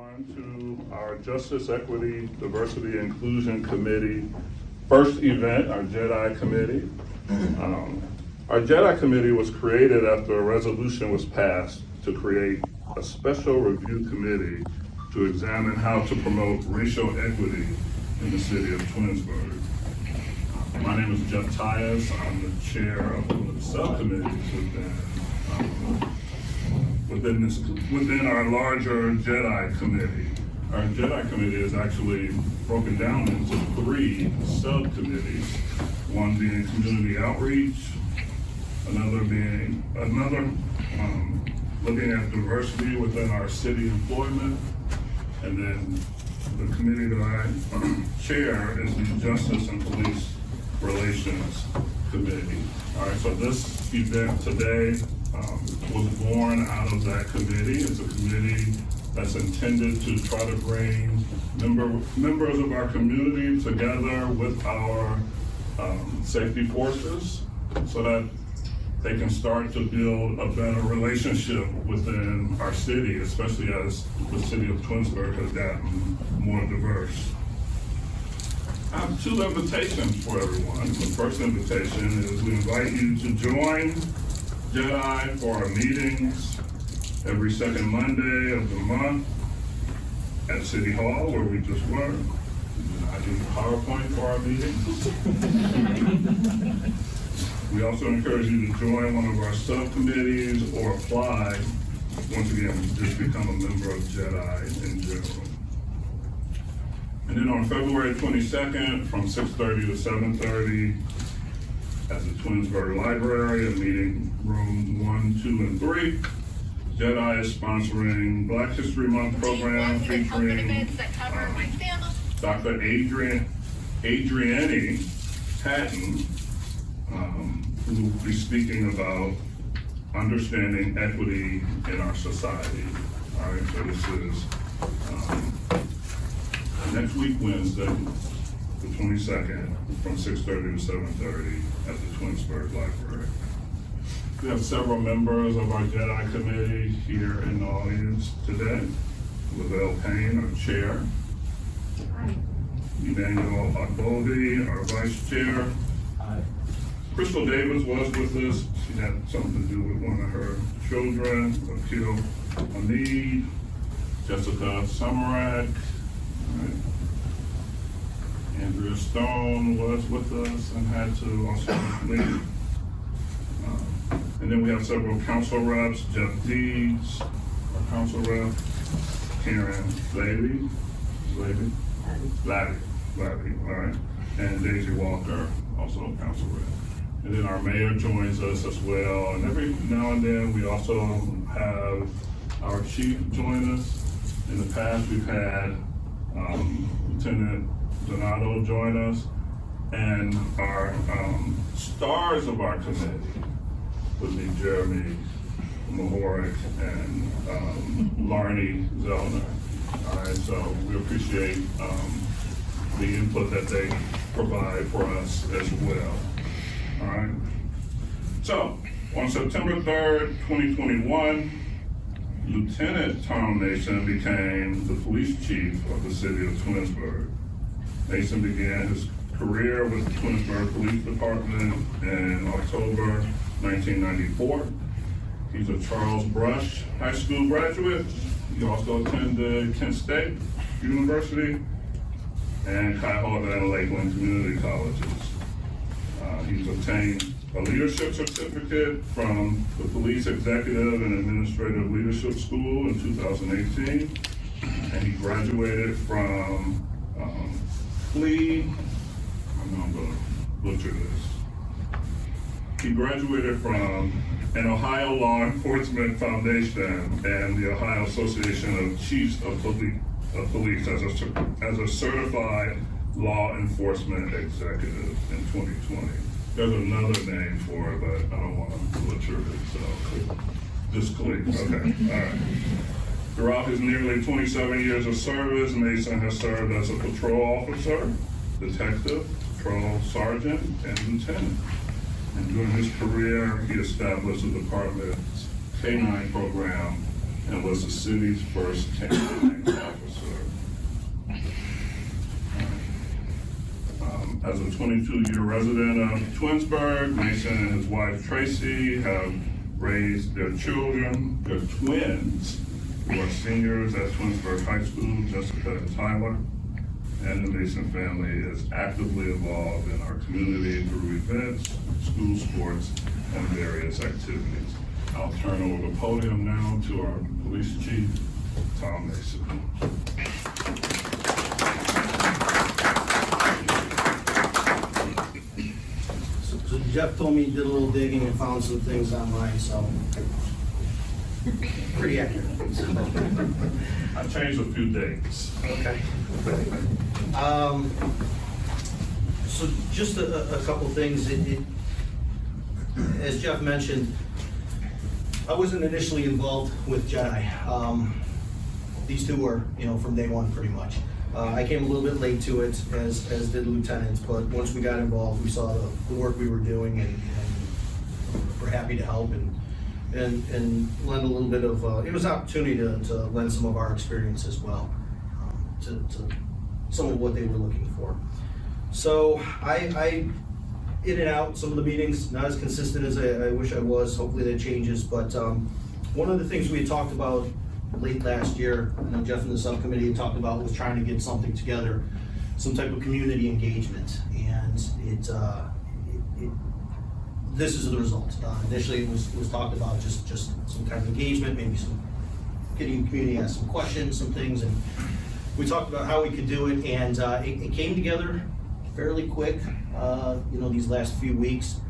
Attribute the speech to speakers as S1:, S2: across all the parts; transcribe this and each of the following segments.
S1: everyone to our Justice, Equity, Diversity, Inclusion Committee first event, our JEDI Committee. Our JEDI Committee was created after a resolution was passed to create a special review committee to examine how to promote racial equity in the city of Twinsburg. My name is Jeff Tyus. I'm the chair of the subcommittees within our larger JEDI committee. Our JEDI committee is actually broken down into 3 subcommittees, one being community outreach, another looking at diversity within our city employment, and then the committee that I chair is the Justice and Police Relations Committee. All right, so this event today was born out of that committee. It's a committee that's intended to try to bring members of our community together with our safety forces so that they can start to build a better relationship within our city, especially as the city of Twinsburg has gotten more diverse. I have 2 invitations for everyone. The first invitation is we invite you to join JEDI for our meetings every second Monday of the month at City Hall, where we just were. I do PowerPoint for our meetings. We also encourage you to join one of our subcommittees or apply, once again, just become a member of JEDI in general. And then on February 22nd, from 6:30 to 7:30, at the Twinsburg Library, in meeting room 1, 2, and 3, JEDI is sponsoring Black History Month program featuring Dr. Adrienne Patton, who will be speaking about understanding equity in our society. All right, so this is next week, Wednesday, the 22nd, from 6:30 to 7:30 at the Twinsburg Library. We have several members of our JEDI committee here in the audience today. Lavelle Payne, our chair.
S2: Hi.
S1: Emmanuel Agboldi, our vice chair.
S3: Hi.
S1: Crystal Davis was with us. She had something to do with one of her children, Akil Hamid. Jessica Sumerack. Right. Andrea Stone was with us and had to also leave. And then we have several council reps, Jeff Deeds, our council rep, Karen Labby, all right, and Daisy Walker, also a council rep. And then our mayor joins us as well. And every now and then we also have our chief join us. In the past, we've had Lieutenant Donato join us, and our stars of our committee would be Jeremy Mahoric and Larnie Zellner. All right, so we appreciate the input that they provide for us as well. All right. So on September 3rd, 2021, Lieutenant Tom Mason became the police chief of the city of Twinsburg. Mason began his career with the Twinsburg Police Department in October 1994. He's a Charles Brush High School graduate. He also attended Kent State University and Cuyahoga and Lakeland Community Colleges. He's obtained a leadership certificate from the Police Executive and Administrative Leadership School in 2018, and he graduated from I'm going to butcher this. He graduated from an Ohio Law Enforcement Foundation and the Ohio Association of Chiefs of Police as a certified law enforcement executive in 2020. There's another name for it, but I don't want to butcher it, so just click. Okay, all right. Throughout his nearly 27 years of service, Mason has served as a patrol officer, detective, patrol sergeant, and lieutenant. And during his career, he established the department's K-9 program and was the city's first K-9 officer. 22-year resident of Twinsburg. Mason and his wife Tracy have raised their children, their twins, who are seniors at Twinsburg High School, Jessica and Tyler. And the Mason family is actively involved in our community through events, school sports, and various activities. I'll turn over the podium now to our police chief, Tom Mason.
S2: So Jeff told me he did a little digging and found some things online, so pretty accurate.
S1: I changed a few dates.
S2: Okay. So just a couple things. As Jeff mentioned, I wasn't initially involved with JEDI. These two were, from day one pretty much. I came a little bit late to it, as did lieutenants, but once we got involved, we saw the work we were doing, and we're happy to help and lend a little bit of, it was an opportunity to lend some of our experience as well to some of what they were looking for. So I in and out some of the meetings, not as consistent as I wish I was. Hopefully that changes, but one of the things we had talked about late last year, I know Jeff and the subcommittee had talked about, was trying to get something together, some type of community engagement, and this is the result. Initially it was talked about just some kind of engagement, maybe some getting the community ask some questions, some things, and we talked about how we could do it, and it came together fairly quick, these last few weeks.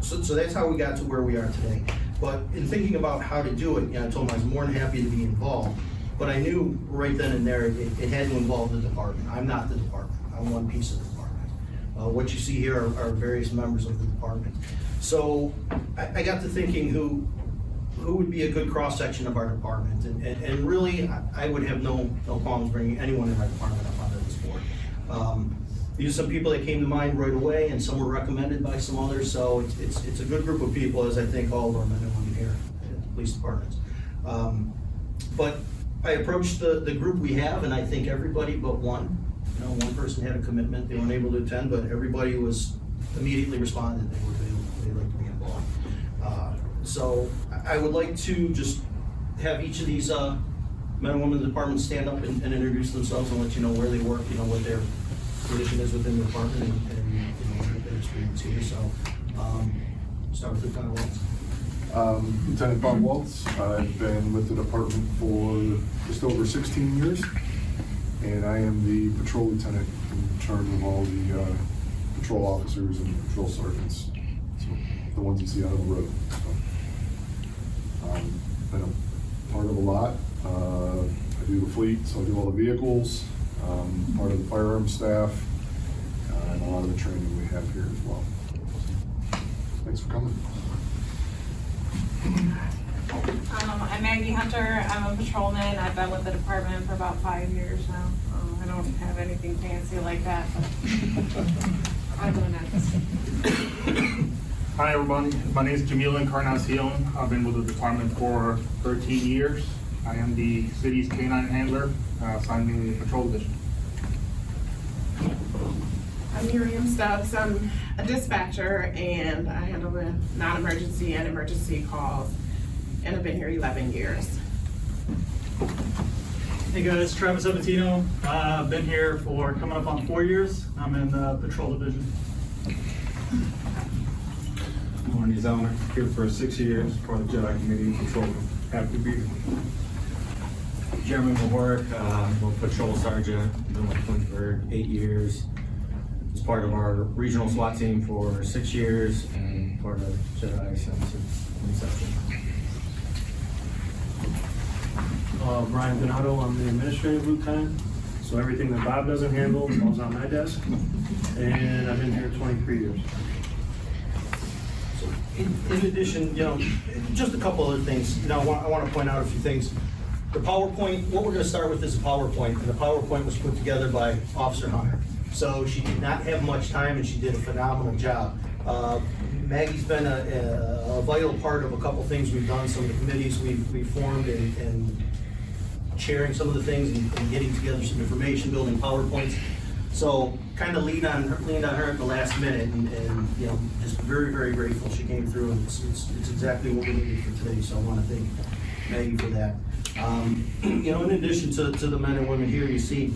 S2: So that's how we got to where we are today. But in thinking about how to do it, I told him I was more than happy to be involved, but I knew right then and there it had to involve the department. I'm not the department. I'm one piece of the department. What you see here are various members of the department. So I got to thinking who would be a good cross-section of our department, and really I would have no problems bringing anyone in my department up onto this board. These are some people that came to mind right away, and some were recommended by some others, so it's a good group of people, as I think all of our men and women here at the police departments. But I approached the group we have, and I think everybody but one, one person had a commitment, they weren't able to attend, but everybody was immediately responded, they'd like to be involved. So I would like to just have each of these men and women in the department stand up and introduce themselves and let you know where they work, what their position is within the department, and their experience here. So start with Lieutenant Waltz.
S3: Lieutenant Bob Waltz. I've been with the department for just over 16 years, and I am the patrol lieutenant in charge of all the patrol officers and patrol sergeants, so the ones you see out on the road. So, been a part of a lot. I do the fleet, so I do all the vehicles, part of the firearms staff, and a lot of the training we have here as well. Thanks for coming.
S4: I'm Maggie Hunter. I'm a patrolman. I've been with the department for about 5 years now. I don't have anything fancy like that, but I'm going next.
S5: Hi everybody, my name is Jamil Encarnacion. I've been with the department for 13 years. I am the city's K-9 handler, assigned in the patrol division.
S4: I'm Miriam Stubbs. I'm a dispatcher, and I handle the non-emergency and emergency calls, and I've been here 11 years.
S6: Hey guys, Travis Abatino. I've been here for coming up on 4 years. I'm in the patrol division.
S7: Morning, Zelner. Here for 6 years, part of the JEDI committee, patrol. Happy to be here. Jeremy Mahork, I'm a patrol sergeant. Been with Twinsburg 8 years. Was part of our regional SWAT team for 6 years and part of JEDI since its inception.
S6: Brian Donato, I'm the administrative lieutenant. So everything that Bob doesn't handle falls on my desk. And I've been here 23 years.
S2: In addition, just a couple other things. I want to point out a few things. The PowerPoint, what we're going to start with is a PowerPoint, and the PowerPoint was put together by Officer Hunter. So she did not have much time, and she did a phenomenal job. Maggie's been a vital part of a couple things we've done, some of the committees we've formed, and sharing some of the things and getting together some information, building PowerPoints. So kind of leaned on her at the last minute, and you know, just very, very grateful she came through, and it's exactly what we needed for today, so I want to thank Maggie for that. You know, in addition to the men and women here, you see,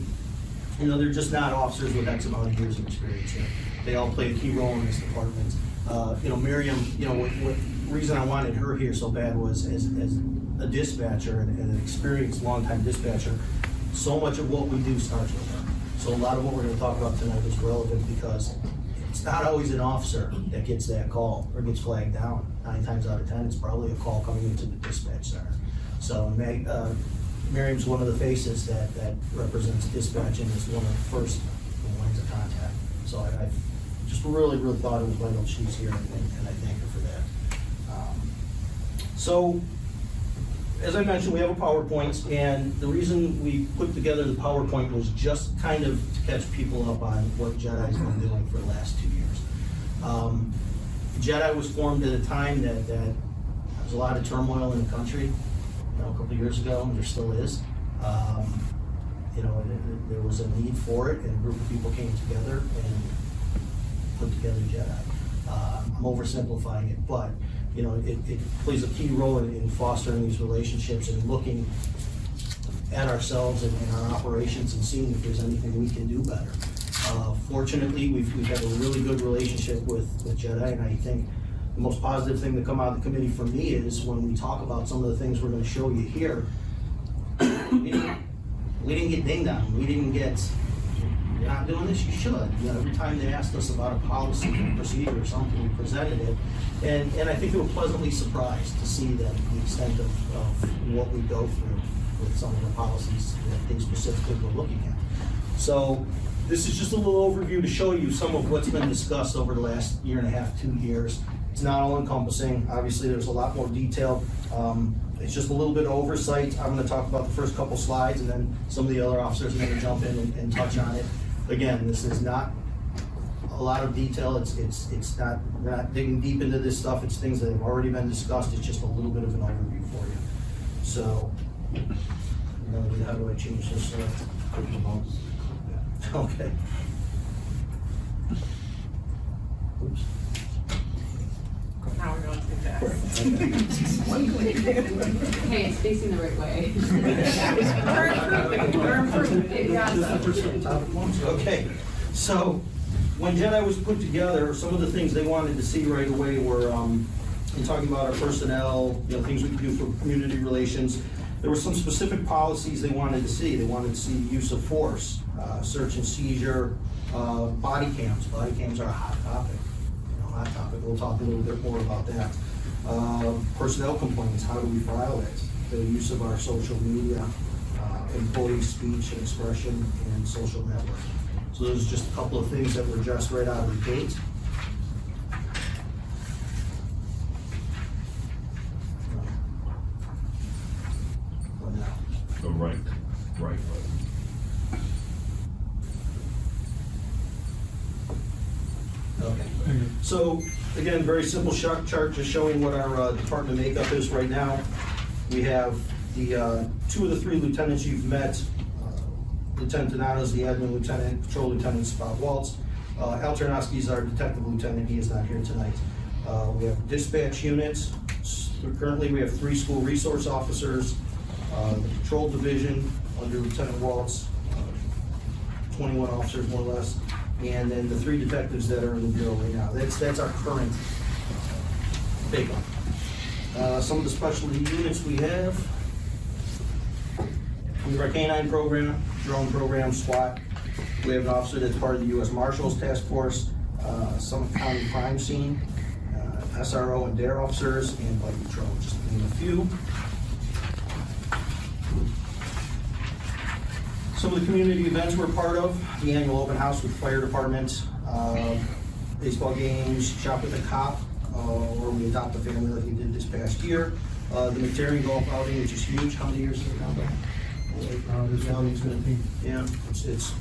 S2: you know, they're just not officers with X amount of years of experience here. They all play a key role in this department. You know, Miriam, you know, what reason I wanted her here so bad was as a dispatcher and an experienced longtime dispatcher, so much of what we do starts with her. So a lot of what we're gonna talk about tonight is relevant because it's not always an officer that gets that call or gets flagged down. 9 times out of 10, it's probably a call coming into the dispatch center. So Miriam's one of the faces that represents dispatching as one of the first lines of contact. So I just really thought it was vital she's here, and I thank her for that. So, as I mentioned, we have a PowerPoint, and the reason we put together the PowerPoint was just kind of to catch people up on what JEDI's been doing for the last 2 years. JEDI was formed at a time that there was a lot of turmoil in the country, you know, a couple of years ago, and there still is. You know, there was a need for it, and a group of people came together and put together JEDI. I'm oversimplifying it, but you know, it plays a key role in fostering these relationships and looking at ourselves and our operations and seeing if there's anything we can do better. Fortunately, we've had a really good relationship with JEDI, and I think the most positive thing to come out of the committee for me is when we talk about some of the things we're going to show you here, we didn't get dinged on. We didn't get, you're not doing this, you should. You know, every time they asked us about a policy or procedure or something, we presented it. And I think they were pleasantly surprised to see that the extent of what we go through with some of the policies that they specifically were looking at. So this is just a little overview to show you some of what's been discussed over the last 1.5 to 2 years. It's not all encompassing. Obviously, there's a lot more detail. It's just a little bit of oversight. I'm going to talk about the first couple slides, and then some of the other officers are going to jump in and touch on it. Again, this is not a lot of detail. It's not, we're not digging deep into this stuff. It's things that have already been discussed. It's just a little bit of an overview for you. So, how do I change this? Okay. Oops.
S4: Now we're going too fast.
S8: Hey, it's facing the right way.
S4: We're improving. Yeah.
S2: Okay, so when JEDI was put together, some of the things they wanted to see right away were, in talking about our personnel, you know, things we can do for community relations. There were some specific policies they wanted to see. They wanted to see use of force, search and seizure, body cams. Body cams are a hot topic. Hot topic. We'll talk a little bit more about that. Personnel complaints, how do we file it? The use of our social media, employee speech and expression, and social network. So there's just a couple of things that were addressed right out of the gate.
S1: The right button.
S2: Okay. So, again, very simple chart just showing what our department makeup is right now. We have the 2 of the 3 lieutenants you've met. Lieutenant Donato is the admin lieutenant, patrol lieutenant Bob Waltz. Al Tarnowski is our detective lieutenant. He is not here tonight. We have dispatch units. Currently, we have 3 school resource officers. The patrol division under Lieutenant Waltz, 21 officers more or less. And then the 3 detectives that are in the bureau right now. That's our current makeup. Some of the specialty units we have our K-9 program, drone program, SWAT. We have an officer that's part of the U.S. Marshals Task Force, some county crime scene, SRO and DARE officers, and bike patrol, just to name a few. Some of the community events we're part of, the annual open house with the fire department, baseball games, shop with a cop, where we adopt a family like we did this past year. The McTarry golf outing, which is huge. How many years has it gone back? Yeah, it's this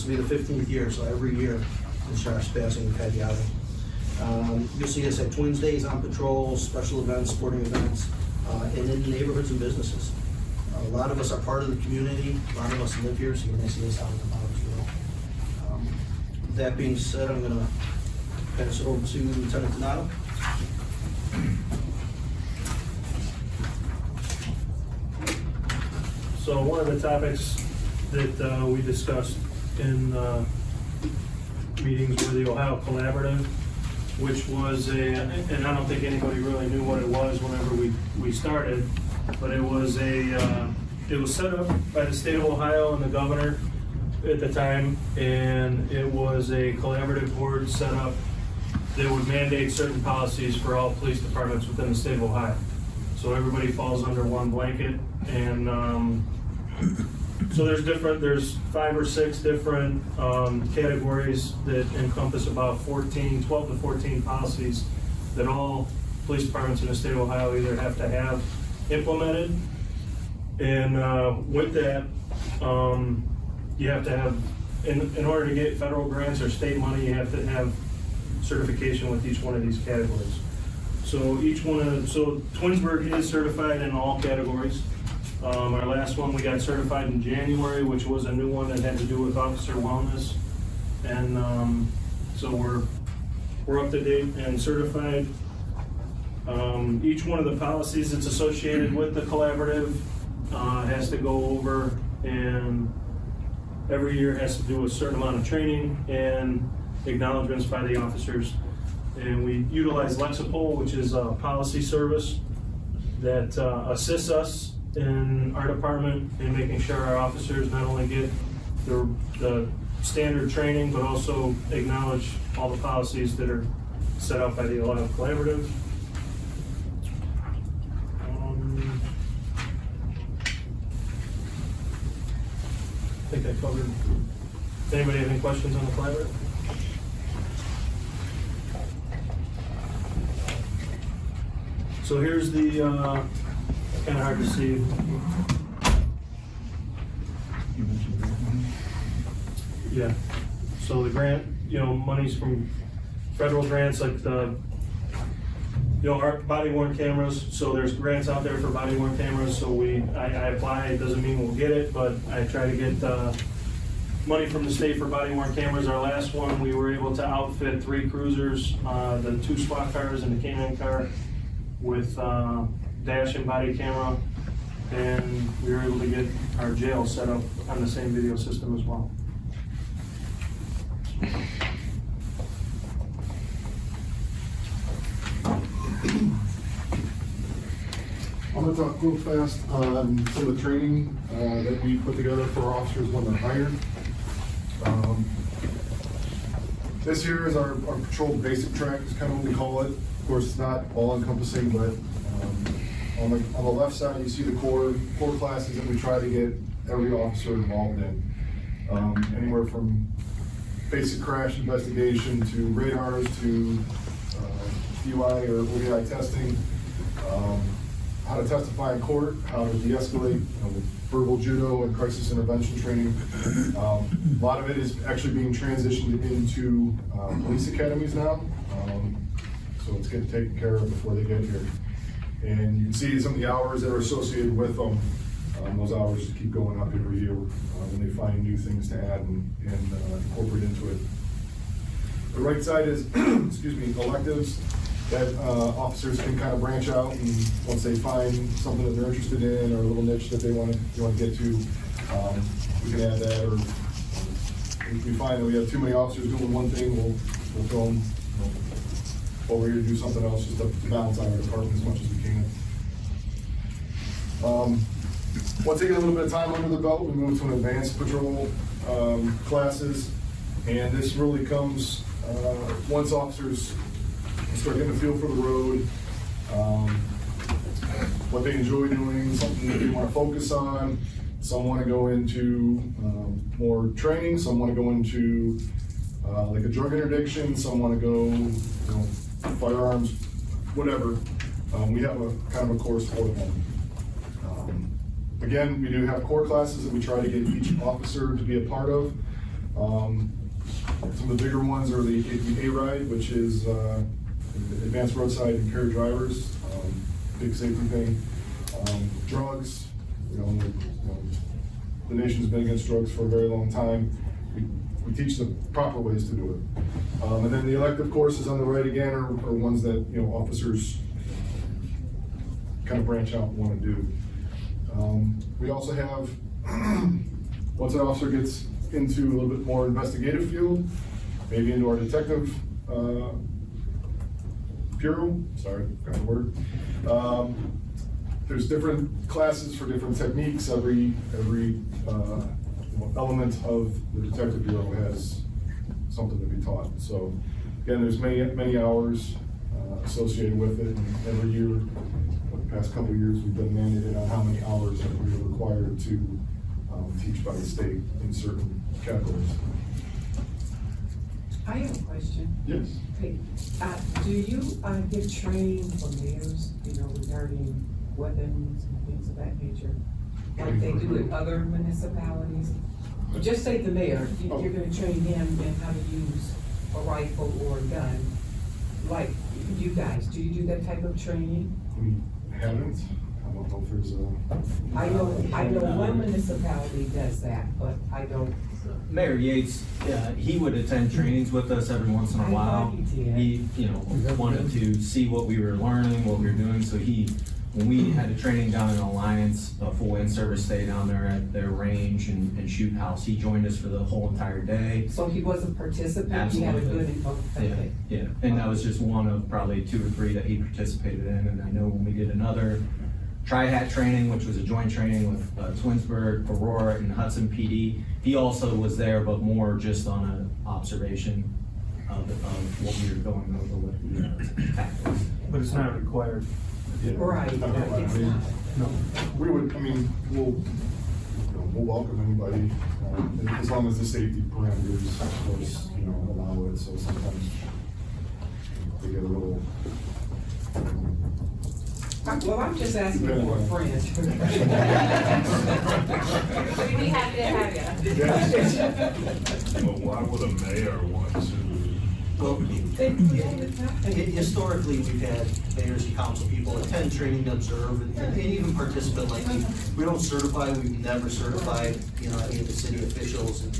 S2: will be the 15th year, so every year in Sheriff's passing we've had the outing. You'll see us at Twins Days on patrol, special events, sporting events, and in the neighborhoods and businesses. A lot of us are part of the community, a lot of us live here, so you're gonna see us out and about as well. That being said, I'm gonna pass it over to Lieutenant Donato.
S6: So one of the topics that we discussed in meetings were the Ohio Collaborative, which was and I don't think anybody really knew what it was whenever we started, but it was set up by the state of Ohio and the governor at the time, and it was a collaborative board set up that would mandate certain policies for all police departments within the state of Ohio. So everybody falls under one blanket, and so there's 5 or 6 different categories that encompass about 12 to 14 policies that all police departments in the state of Ohio either have to have implemented. And with that, you have to have, in order to get federal grants or state money, you have to have certification with each one of these categories. So Twinsburg is certified in all categories. Our last one, we got certified in January, which was a new one that had to do with officer wellness. And so we're up to date and certified. Each one of the policies that's associated with the collaborative has to go over, and every year has to do a certain amount of training and acknowledgments by the officers. And we utilize Lexipol, which is a policy service that assists us in our department in making sure our officers not only get the standard training, but also acknowledge all the policies that are set out by the Ohio Collaborative. I think I covered. Does anybody have any questions on the collaborative? So here's the, kind of hard to see. Yeah, so the grant, money's from federal grants like our body worn cameras. So there's grants out there for body worn cameras. So I apply, it doesn't mean we'll get it, but I try to get money from the state for body worn cameras. Our last one, we were able to outfit 3 cruisers, the 2 SWAT cars and the K9 car with dash and body camera, and we were able to get our jail set up on the same video system as well.
S3: I'm gonna talk real fast on some of the training that we put together for our officers when they're hired. This here is our patrol basic track, is kind of what we call it. Of course, it's not all encompassing, but on the left side, you see the core classes that we try to get every officer involved in. Anywhere from basic crash investigation to radars to DUI or ODI testing, how to testify in court, how to de-escalate, verbal judo and crisis intervention training. A lot of it is actually being transitioned into police academies now. So it's getting taken care of before they get here. And you can see some of the hours that are associated with them. Those hours just keep going up every year when they find new things to add and incorporate into it. The right side is, excuse me, electives that officers can kind of branch out, and once they find something that they're interested in or a little niche that they want to get to, we can add that. Or if we find that we have too many officers doing one thing, we'll throw them over here to do something else just to balance out our department as much as we can. Once they get a little bit of time under the belt, we move to an advanced patrol classes, and this really comes once officers start getting a feel for the road, what they enjoy doing, something that they want to focus on. Some want to go into more training, some want to go into like a drug interdiction, some want to go, firearms, whatever. We have a kind of a course for them. Again, we do have core classes that we try to get each officer to be a part of. Some of the bigger ones are the A-Ride, which is advanced roadside impaired drivers, big safety thing. Drugs, The nation's been against drugs for a very long time. We teach the proper ways to do it. And then the elective courses on the right again are ones that, officers kind of branch out and want to do. We also have, once an officer gets into a little bit more investigative field, maybe into our detective bureau, sorry, got the word. There's different classes for different techniques. Every element of the detective bureau has something to be taught. So again, there's many hours associated with it. And every year, for the past couple of years, we've been mandated on how many hours that we are required to teach by the state in certain categories.
S9: I have a question.
S3: Yes.
S9: Okay, do you give training for mayors, regarding weapons and things of that nature? Like they do in other municipalities? Just say the mayor, you're gonna train him in how to use a rifle or a gun. Like you guys, do you do that type of training?
S3: We haven't. I don't know if there's a.
S9: I know one municipality does that, but I don't.
S7: Mayor Yates, he would attend trainings with us every once in a
S9: I
S7: while.
S9: thought he did.
S7: He, wanted to see what we were learning, what we were doing, so when we had a training down in Alliance, a full in-service stay down there at their range and shoot house, he joined us for the whole entire day.
S9: So he was a participant, he had a good info.
S7: Yeah, and that was just one of probably 2 or 3 that he participated in, and I know when we did another Tri-Hat training, which was a joint training with Twinsburg, Aurora, and Hudson PD, he also was there, but more just on an observation of what we were going over with the tactics.
S6: But it's not required.
S3: Yeah.
S9: Right.
S3: I mean, no, we would, we'll welcome anybody, as long as the safety parameters, of course, allow it, so sometimes they get a little.
S9: Well, I'm just asking for a friend.
S4: We'd be happy to have you.
S1: Well, why would a mayor want to?
S2: Well, historically, we've had mayors and council people attend training, observe, and even participate. Like, we don't certify, we've never certified, any of the city officials in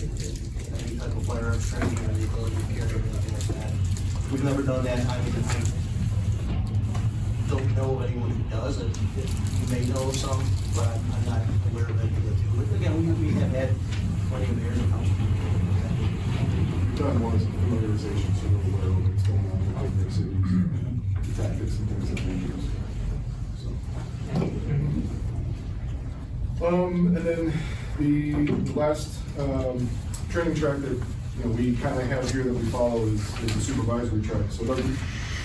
S2: any type of firearms training or the ability to carry or anything like that. We've never done that. I don't know of anyone who does. You may know of some, but I'm not aware of any that do. But again, we have had plenty of mayors and council people.
S3: Done more familiarization, so they're aware of what's going on in their cities, tactics and things that they use. And then the last training track that we kind of have here that we follow is the supervisory track. So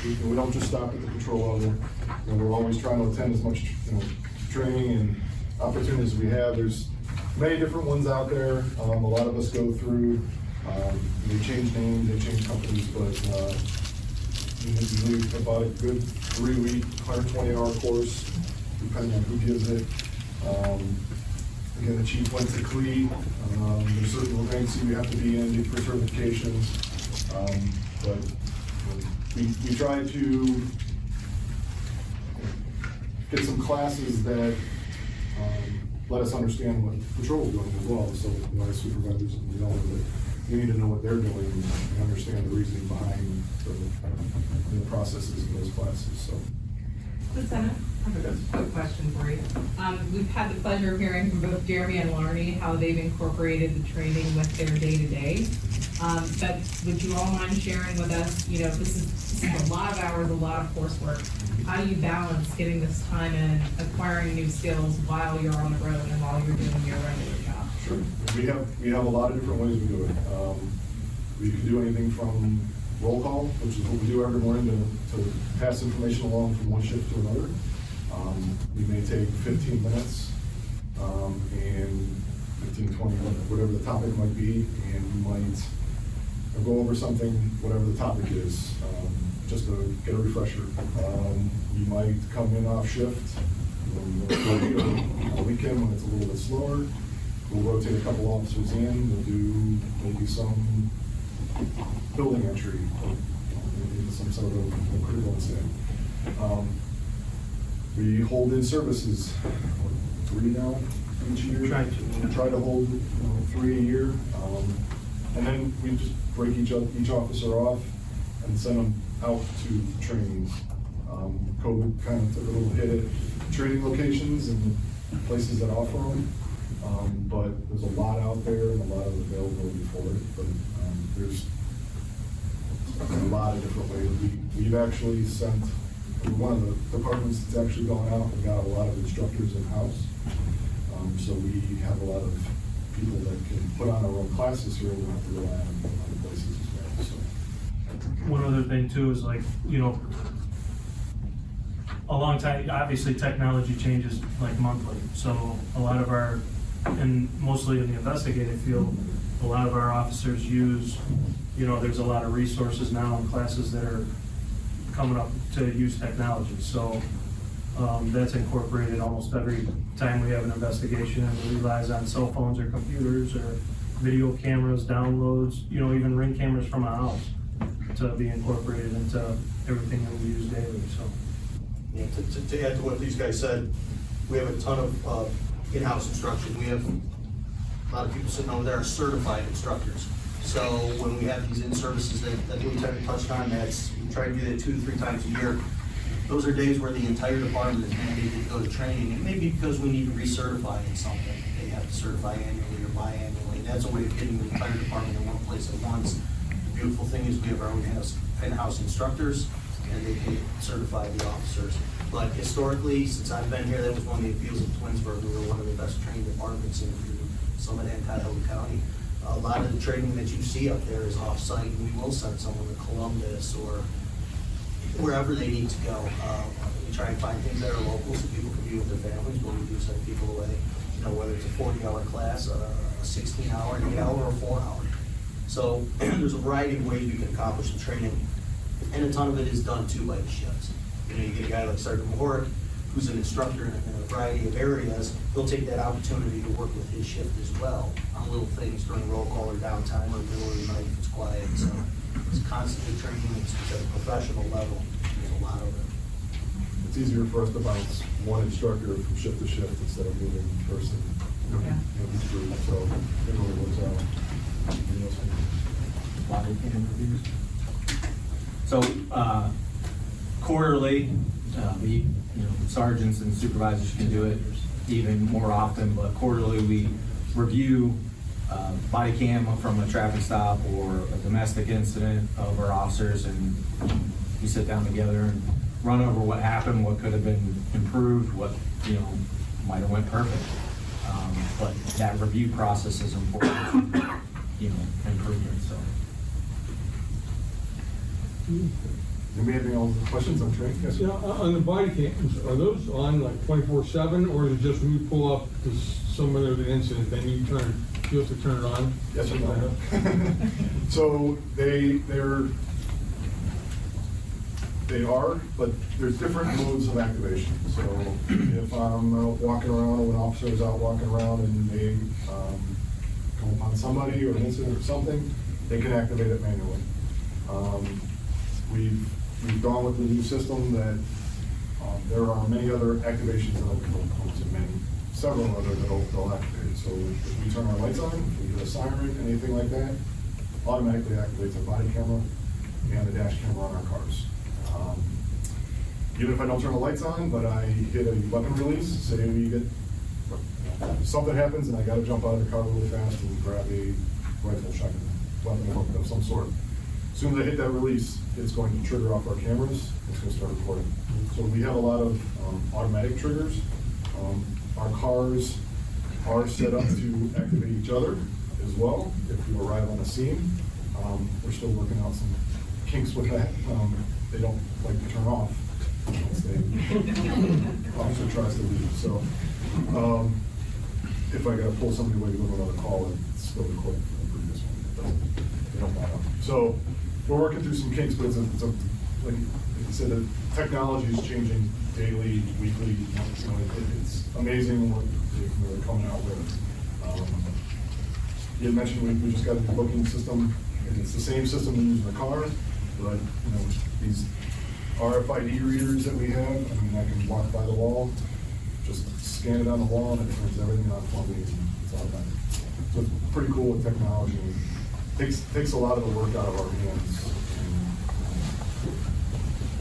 S3: we don't just stop at the patrol level. We're always trying to attend as much training and opportunities as we have. There's many different ones out there. A lot of us go through. They change names, they change companies, but usually about a good 3-week, 120-hour course, depending on who gives it. Again, the chief went to CLE. There's certain events you have to be in for certifications, but we try to get some classes that let us understand what patrol is doing as well. So our supervisors and we need to know what they're doing and understand the reasoning behind the processes of those classes. So.
S8: Lieutenant, I have a quick question for you. We've had the pleasure of hearing from both Jeremy and Larnie how they've incorporated the training with their day-to-day. But would you all mind sharing with us, this is a lot of hours, a lot of coursework. How do you balance getting this time in, acquiring new skills while you're on the road and while you're doing your regular job?
S3: Sure. We have a lot of different ways we do it. We can do anything from roll call, which is what we do every morning to pass information along from one shift to another. We may take 15 minutes and 15, 20, whatever the topic might be, and we might go over something, whatever the topic is, just to get a refresher. We might come in off shift on a weekend when it's a little bit slower. We'll rotate a couple officers in, we'll do maybe some building entry, or maybe some sort of critical incident. We hold in services 3 now each year.
S6: Try to.
S3: We try to hold, 3 a year. And then we just break each officer off and send them out to trainings. COVID kind of took a little hit at training locations and places that offer them. But there's a lot out there and a lot of availability for it. But there's a lot of different ways. We've actually sent, one of the departments that's actually gone out and got a lot of instructors in-house. So we have a lot of people that can put on our own classes here. We don't have to rely on other places as well. So.
S6: One other thing too is like, a long time, obviously technology changes like monthly. So a lot of our, and mostly in the investigative field, a lot of our officers use, there's a lot of resources now and classes that are coming up to use technology. So that's incorporated almost every time we have an investigation, and it relies on cell phones or computers or video cameras, downloads, even ring cameras from a house to be incorporated into everything that we use daily, so.
S2: Yeah, to add to what these guys said, we have a ton of in-house instruction. We have a lot of people sitting over there are certified instructors. So when we have these in-services that Lieutenant touched on, we try to do that 2 to 3 times a year. Those are days where the entire department is mandated to go to training, and maybe because we need to recertify in something, they have to certify annually or biannually. That's a way of getting the entire department in one place at once. The beautiful thing is we have our own in-house instructors, and they can certify the officers. But historically, since I've been here, that was one of the appeals of Twinsburg. We were one of the best trained departments in Summit and Cuyahoga County. A lot of the training that you see up there is off-site, and we will send someone to Columbus or wherever they need to go. We try and find things that are local so people can be with their families, but we do send people away, whether it's a 40-hour class, a 16-hour, an 8-hour, or a 4-hour. So there's a variety of ways we can accomplish the training, and a ton of it is done too by the shifts. You get a guy like Sergeant Mahork, who's an instructor in a variety of areas. He'll take that opportunity to work with his shift as well on little things during roll call or downtime or middle of the night if it's quiet. So it's constantly training at a professional level. There's a lot of it.
S3: It's easier for us to bounce one instructor from shift to shift instead of moving person. Each group, so it really works out.
S7: So quarterly, we, sergeants and supervisors can do it even more often, but quarterly we review body cam from a traffic stop or a domestic incident of our officers, and we sit down together and run over what happened, what could have been improved, what might have went perfect. But that review process is important, improvement. So.
S3: Anybody have any other questions on training? Yes, sir.
S10: Yeah, on the body cams, are those on like 24/7, or is it just when you pull up to some other incident, then you have to turn it on?
S3: Yes or no? So they are, but there's different modes of activation. So if I'm out walking around, or when an officer is out walking around and they come upon somebody or an incident or something, they can activate it manually. We've gone with the new system that there are many other activations that will come to several other that they'll activate. So if we turn our lights on, if we get a siren, anything like that, automatically activates our body camera and the dash camera on our cars. Even if I don't turn the lights on, but I hit a weapon release, say we get, something happens and I gotta jump out of the car really fast and grab a rifle, shotgun, weapon of some sort. As soon as I hit that release, it's going to trigger off our cameras, it's going to start recording. So we have a lot of automatic triggers. Our cars are set up to activate each other as well if you arrive on the scene. We're still working out some kinks with that. They don't like to turn off once the officer tries to leave. So if I got to pull somebody away to go to another call, it's still recording from the previous one. They don't bother. So we're working through some kinks, but it's like you said, the technology is changing daily, weekly. It's amazing what they're coming out with. You had mentioned we just got a new booking system, and it's the same system we use in the car, but these RFID readers that we have, I can walk by the wall, just scan it on the wall and it turns everything on for me, and it's automatic. So it's pretty cool with technology, and takes a lot of the work out of our hands.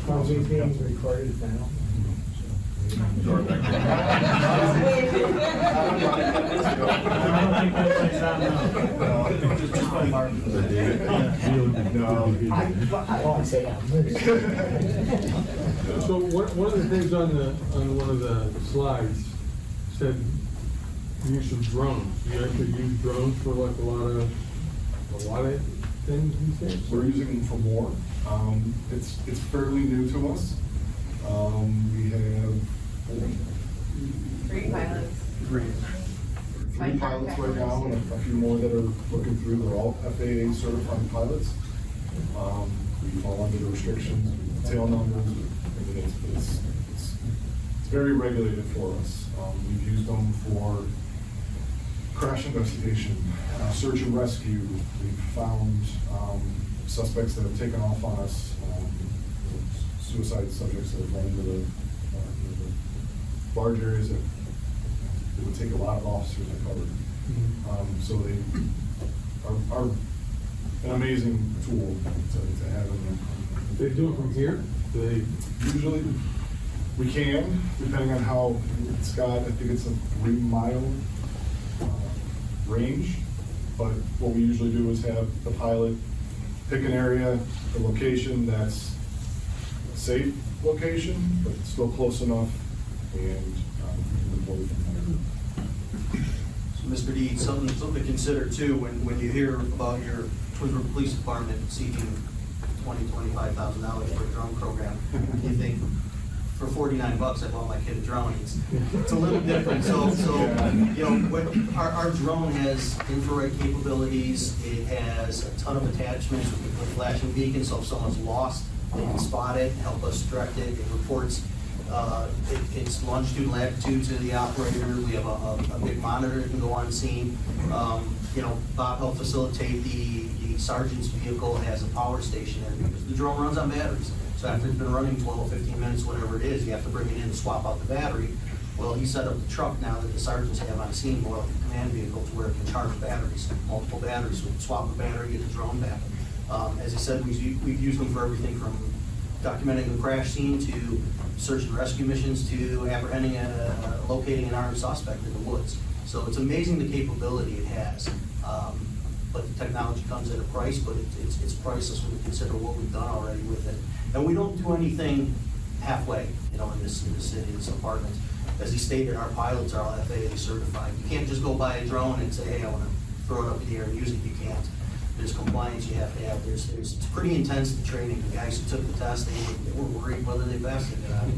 S6: How's it being recorded now? I don't think that plays out now. Just by Mark.
S10: So one of the things on one of the slides said use of drones. You actually use drones for like a lot of things these days?
S3: We're using them for more. It's fairly new to us. We have
S4: Three pilots.
S3: three pilots right now, and a few more that are looking through. They're all FAA certified pilots. We fall under the restrictions, tail numbers. I mean, it's very regulated for us. We've used them for crash investigation, search and rescue. We've found suspects that have taken off on us, suicide subjects that have run into the large areas that it would take a lot of officers to cover. So they are an amazing tool to have in there.
S10: They do it from here? They
S3: Usually, we can, depending on how it's got, I think it's a 3-mile range. But what we usually do is have the pilot pick an area, a location that's a safe location, but still close enough, and deploy from there.
S2: So, Mr. Deeds, something to consider too, when you hear about your Twinsburg Police Department seeking $25,000 for a drone program, you think, for $49, I bought my kid a drone. It's a little different. So you know, our drone has infrared capabilities. It has a ton of attachments with flashing beacons. So if someone's lost, they can spot it, help us direct it. It reports its longitude and latitude to the operator. We have a big monitor that can go on scene. You know, Bob helped facilitate the sergeant's vehicle has a power station in it because the drone runs on batteries. So after it's been running 12 or 15 minutes, whatever it is, you have to bring it in and swap out the battery. Well, he set up the truck now that the sergeants have on scene, more like a command vehicle, to where it can charge batteries, multiple batteries. So we can swap the battery, get the drone back. As I said, we've used them for everything from documenting the crash scene to search and rescue missions to apprehending locating an armed suspect in the woods. So it's amazing the capability it has. But the technology comes at a price, but it's priceless when you consider what we've done already with it. And we don't do anything halfway, you know, in this city, this department. As he stated, our pilots are all FAA certified. You can't just go buy a drone and say, hey, I want to throw it up in the air and use it. You can't. There's compliance you have to have. It's pretty intense, the training. The guys who took the test, they were worried whether they passed it or not.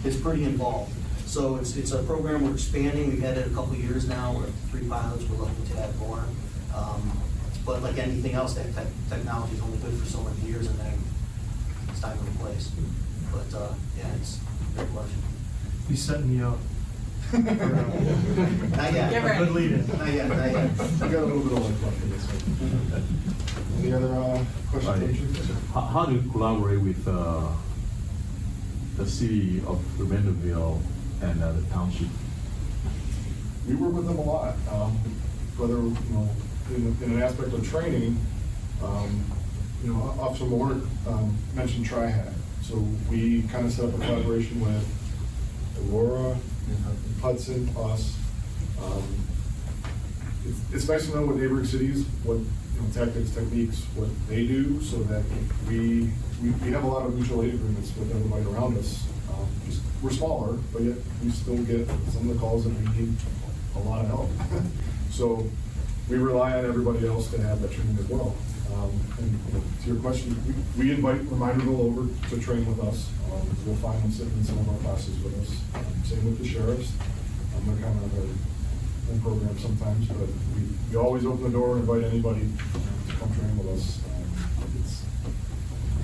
S2: It's pretty involved. So it's a program we're expanding. We've had it a couple of years now. We're up to 3 pilots. We're looking to add more. But like anything else, that technology is only good for so many years, and then it's time to replace. But yeah, it's a great question.
S6: He's setting you up.
S2: Not yet.
S4: Get ready.
S6: Good lead-in.
S2: Not yet, not yet.
S3: We got a little bit of life left in this one. Any other questions?
S11: How do you collaborate with the city of Vanderbilt and the township?
S3: We work with them a lot, whether, you know, in an aspect of training, you know, Officer Moore mentioned TriHack. So we kind of set up a collaboration with Aurora, Hudson, us. It's nice to know what neighboring cities, what, you know, tactics, techniques, what they do, so that we have a lot of mutual aid agreements with everybody around us. We're smaller, but yet we still get some of the calls that we need a lot of help. So we rely on everybody else to have that training as well. And to your question, we invite Reminderville over to train with us. We'll find them sitting in some of our classes with us. Same with the sheriffs. They're kind of our own program sometimes, but we always open the door and invite anybody to come train with us.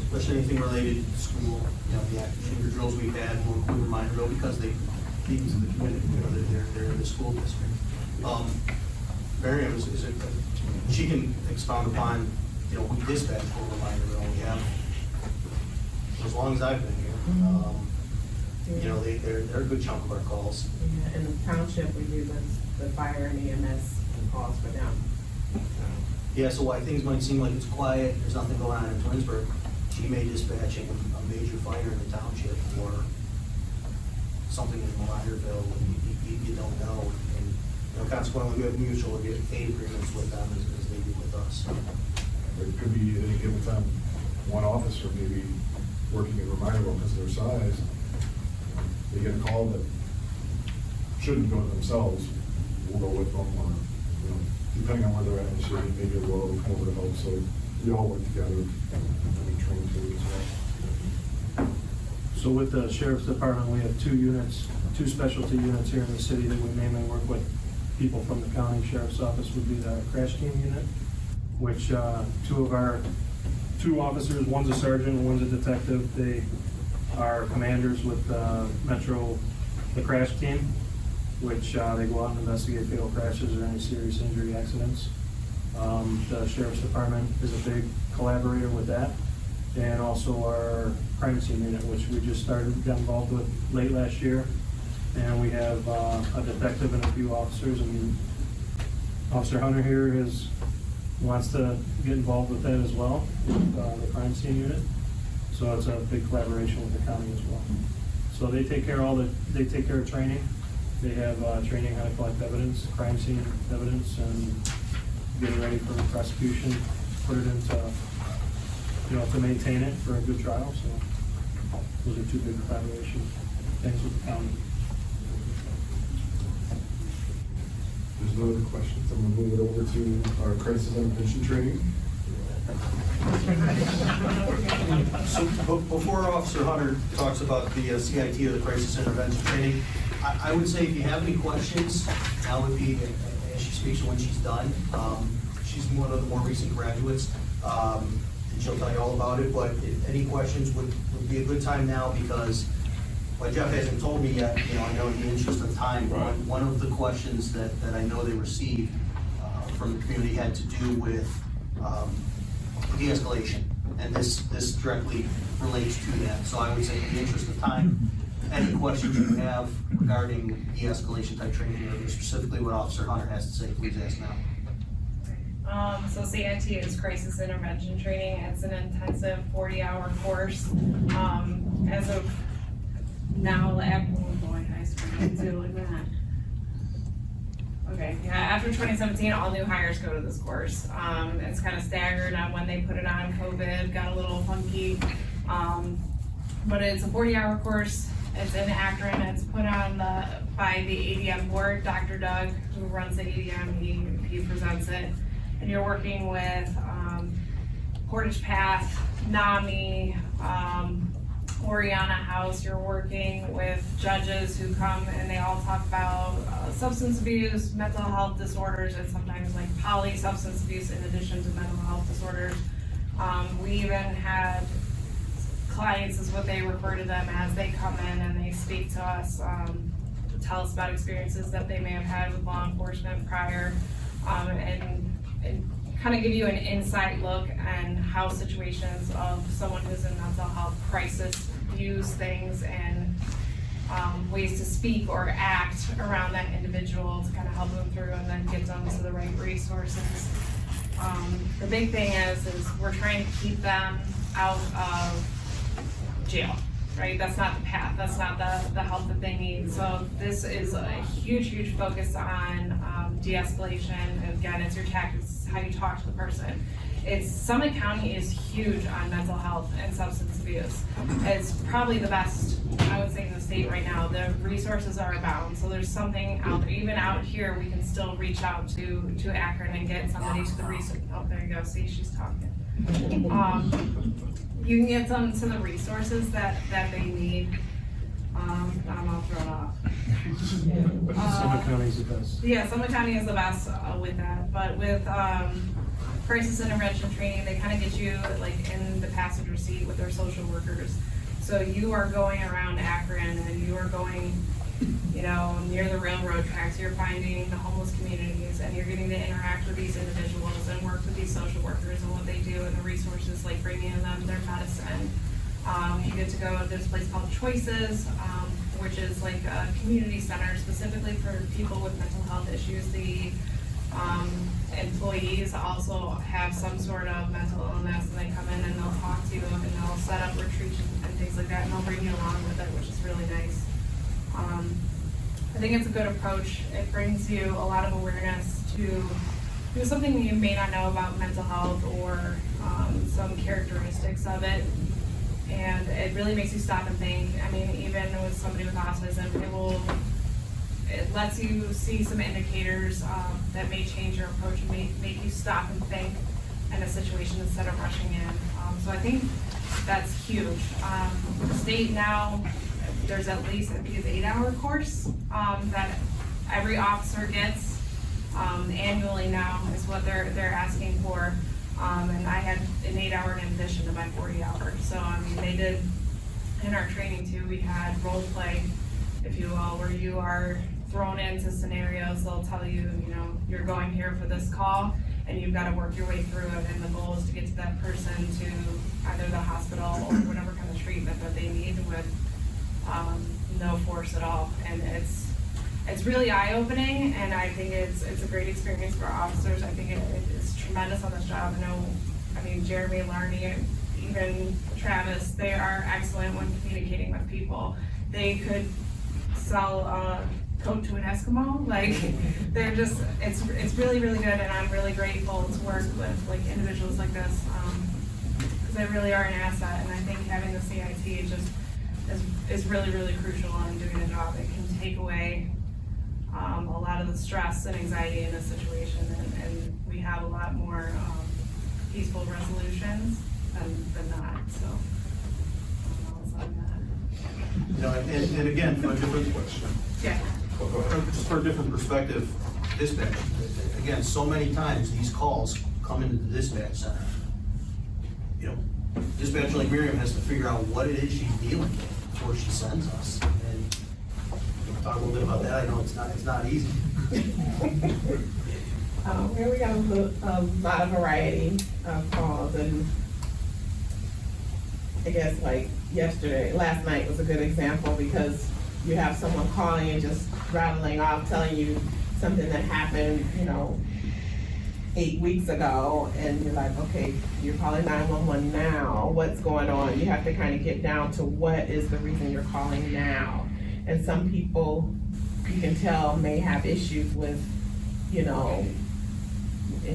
S2: Especially anything related to school, you know, the active shooter drills we've had, we'll include Reminderville because they feed into the community, you know, they're in the school district. Miriam she can expound upon, you know, we dispatch for Reminderville, we have, for as long as I've been here. you know, they're a good chunk of our calls.
S12: Yeah, in the township, we do the fire and EMS calls for them.
S2: Yeah, so while things might seem like it's quiet, there's nothing going on in Twinsburg, she may dispatch a major fire in the township or something in Monterville, you don't know. And, you know, consequently, we have mutual aid agreements with them as they do with us.
S3: It could be at any given time, one officer maybe working in Reminderville because of their size. They get a call that shouldn't go to themselves, we'll go with them, or, you know, depending on where they're at in the city, maybe a rural come over to help, so we all work together and we train too as well.
S6: So with the sheriff's department, we have 2 units, 2 specialty units here in the city that we mainly work with. People from the county sheriff's office would be the crash team unit, which 2 of our 2 officers, one's a sergeant and one's a detective. They are commanders with Metro, the crash team, which they go out and investigate fatal crashes or any serious injury accidents. The sheriff's department is a big collaborator with that. And also our crime scene unit, which we just got involved with late last year. And we have a detective and a few officers, and Officer Hunter here wants to get involved with that as well, with the crime scene unit. So it's a big collaboration with the county as well. So they take care of training. They have training how to collect evidence, crime scene evidence, and get it ready for prosecution, put it into, you know, to maintain it for a good trial. So those are 2 big collaboration things with the county.
S3: There's no other questions, I'm gonna move it over to our crisis intervention training.
S2: So before Officer Hunter talks about the CIT or the crisis intervention training, I would say if you have any questions, now would be, as she speaks when she's done. She's one of the more recent graduates, and she'll tell you all about it, but if any questions would be a good time now, because what Jeff hasn't told me yet, you know, I know in the interest of time,
S1: Right.
S2: one of the questions that I know they received from the community had to do with de-escalation, and this directly relates to that. So I would say in the interest of time, any questions you have regarding de-escalation type training, or specifically what Officer Hunter has to say, please ask now.
S4: So CIT is Crisis Intervention Training. It's an intensive 40-hour course. As of now, oh boy, I screwed it too, look at that. Okay, yeah, after 2017, all new hires go to this course. It's kind of staggered on when they put it on. COVID got a little funky. But it's a 40-hour course. It's in Akron. It's put on by the ADM board. Dr. Doug, who runs the ADM, he presents it. And you're working with Portage Path, NAMI, Oriana House. You're working with judges who come and they all talk about substance abuse, mental health disorders, and sometimes like poly substance abuse in addition to mental health disorders. We even had clients, is what they refer to them as, they come in and they speak to us, tell us about experiences that they may have had with law enforcement prior, and kind of give you an inside look on how situations of someone who's in mental health crisis views things, and ways to speak or act around that individual to kind of help them through and then get them to the right resources. The big thing is we're trying to keep them out of jail, right? That's not the path, that's not the help that they need. So this is a huge focus on de-escalation. Again, it's your tactics, how you talk to the person. Summit County is huge on mental health and substance abuse. It's probably the best, I would say, in the state right now. The resources are abound, so there's something out there. Even out here, we can still reach out to Akron and get somebody to the resource. Oh, there you go, see, she's talking. You can get them to the resources that they need. I'm all thrown off.
S6: Summit County's the best.
S4: Yeah, Summit County is the best with that, but with crisis intervention training, they kind of get you like in the passenger seat with their social workers. So you are going around Akron and you are going, you know, near the railroad tracks, you're finding the homeless communities and you're getting to interact with these individuals and work with these social workers and what they do and the resources, like bringing them their medicine. You get to go to this place called Choices. which is like a community center specifically for people with mental health issues. The employees also have some sort of mental illness, and they come in and they'll talk to you, and they'll set up retreats and things like that, and they'll bring you along with it, which is really nice. I think it's a good approach. It brings you a lot of awareness to something you may not know about mental health or some characteristics of it. And it really makes you stop and think. I mean, even with somebody with autism, it lets you see some indicators that may change your approach and make you stop and think in a situation instead of rushing in. So I think that's huge. The state now, there's at least, I think it's 8-hour course that every officer gets annually now is what they're asking for. And I had an 8-hour in addition to my 40 hours. So, I mean, they did, in our training too, we had role play, if you will, where you are thrown into scenarios. They'll tell you, you know, you're going here for this call, and you've got to work your way through it. And the goal is to get to that person to either the hospital or whatever kind of treatment that they need with no force at all. And it's really eye-opening, and I think it's a great experience for our officers. I think it is tremendous on this job. I mean, Jeremy, Larney, even Travis, they are excellent when communicating with people. They could sell a coat to an Eskimo. Like, they're just, it's really, really good, and I'm really grateful to work with like individuals like this, because they really are an asset. And I think having the CIT just is really, really crucial in doing the job. It can take away a lot of the stress and anxiety in a situation, and we have a lot more peaceful resolutions than not. So,
S2: You know, and again, for a different question.
S4: yeah.
S2: Just for a different perspective, dispatch, again, so many times these calls come into the dispatch center. You know, dispatch like Miriam has to figure out what it is she's dealing with before she sends us. And we'll talk a little bit about that. I know it's not easy.
S12: Here we got a lot of variety of calls, and I guess like last night was a good example, because you have someone calling and just rattling off, telling you something that happened, 8 weeks ago, and you're like, okay, you're calling 911 now, what's going on? You have to kind of get down to what is the reason you're calling now. And some people, you can tell, may have issues with, it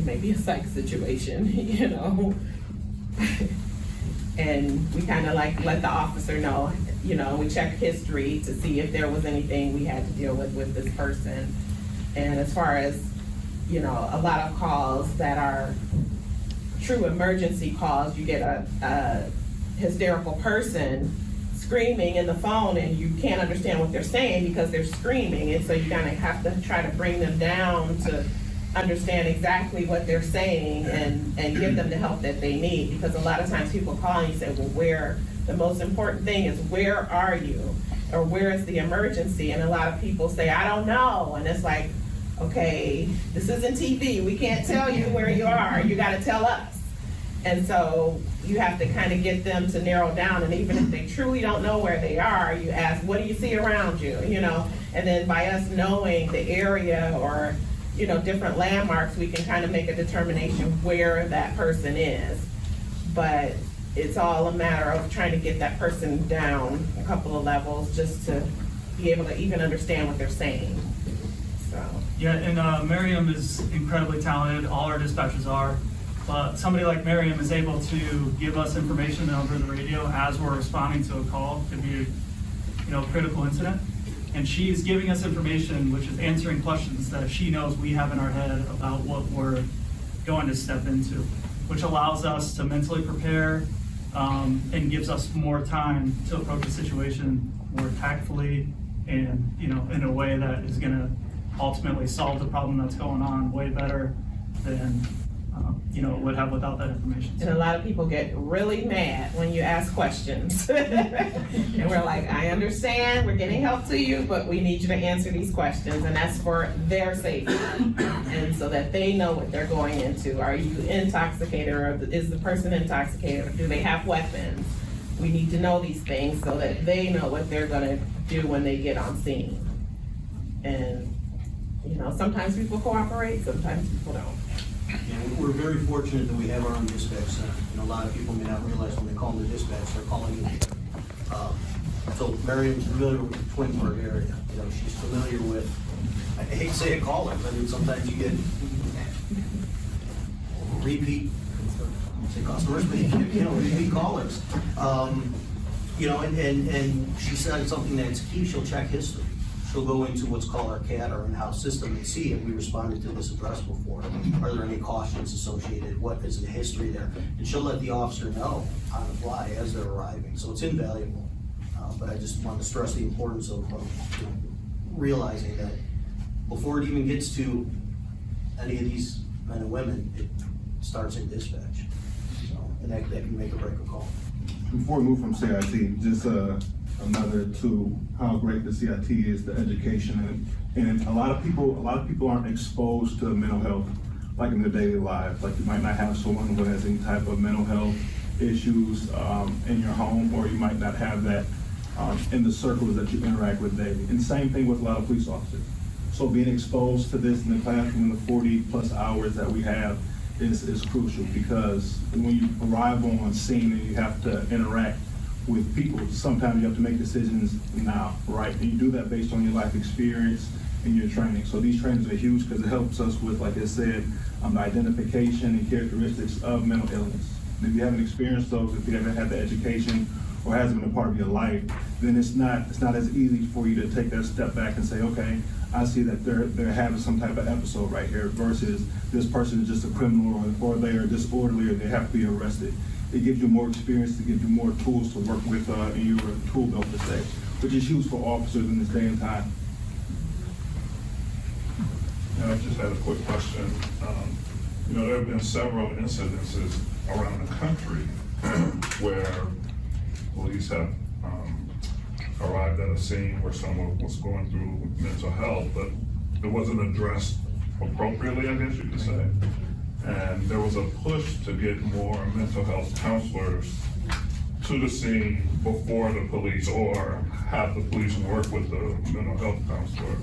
S12: may be a psych situation, and we kind of like let the officer know, we check history to see if there was anything we had to deal with this person. And as far as, a lot of calls that are true emergency calls, you get a hysterical person screaming in the phone, and you can't understand what they're saying because they're screaming. And so you kind of have to try to bring them down to understand exactly what they're saying and give them the help that they need. Because a lot of times people call and you say, well, the most important thing is, where are you? Or where is the emergency? And a lot of people say, I don't know. And it's like, okay, this isn't TV. We can't tell you where you are. You got to tell us. And so you have to kind of get them to narrow down. And even if they truly don't know where they are, you ask, what do you see around you? And then by us knowing the area or, different landmarks, we can kind of make a determination where that person is. But it's all a matter of trying to get that person down a couple of levels just to be able to even understand what they're saying. So.
S13: Yeah, and Miriam is incredibly talented. All our dispatchers are. But somebody like Miriam is able to give us information over the radio as we're responding to a call. Could be, a critical incident. And she's giving us information, which is answering questions that she knows we have in our head about what we're going to step into, which allows us to mentally prepare and gives us more time to approach the situation more tactfully and, in a way that is going to ultimately solve the problem that's going on way better than would have without that information.
S12: And a lot of people get really mad when you ask questions. And we're like, I understand, we're getting help to you, but we need you to answer these questions, and that's for their safety. And so that they know what they're going into. Are you intoxicated, or is the person intoxicated, or do they have weapons? We need to know these things so that they know what they're gonna do when they get on scene. And, you know, sometimes people cooperate, sometimes people don't.
S2: And we're very fortunate that we have our own dispatch center. You know, a lot of people may not realize when they call them the dispatch, they're calling in. So Miriam's familiar with the Twinsburg area. You know, she's familiar with, I hate to say it, callers. I mean, sometimes you get repeat, say customers, but you know, repeat callers. You know, and she said something that's key, she'll check history. She'll go into what's called our CAD, our in-house system, and see if we responded to this address before. Are there any cautions associated? What is the history there? And she'll let the officer know on the fly as they're arriving. So it's invaluable. But I just want to stress the importance of you know, realizing that before it even gets to any of these men and women, it starts in dispatch. So, and that can make or break a call.
S14: Before we move from CIT, just another to how great the CIT is, the education, and a lot of people aren't exposed to mental health like in their daily lives. Like you might not have someone who has any type of mental health issues in your home, or you might not have that in the circles that you interact with daily. And same thing with a lot of police officers. So being exposed to this in the classroom, the 40+ hours that we have is crucial, because when you arrive on scene and you have to interact with people, sometimes you have to make decisions now, right? And you do that based on your life experience and your training. So these trainings are huge because it helps us with, like I said, the identification and characteristics of mental illness. And if you haven't experienced those, if you haven't had the education or hasn't been a part of your life, then it's not as easy for you to take that step back and say, okay, I see that they're having some type of episode right here versus this person is just a criminal or they are disorderly or they have to be arrested. It gives you more experience, to give you more tools to work with in your tool belt per se, which is huge for officers in this day and time.
S1: And I just had a quick question. You know, there have been several incidences around the country where police have arrived at a scene where someone was going through mental health, but it wasn't addressed appropriately, I guess you could say. And there was a push to get more mental health counselors to the scene before the police, or have the police work with the mental health counselor.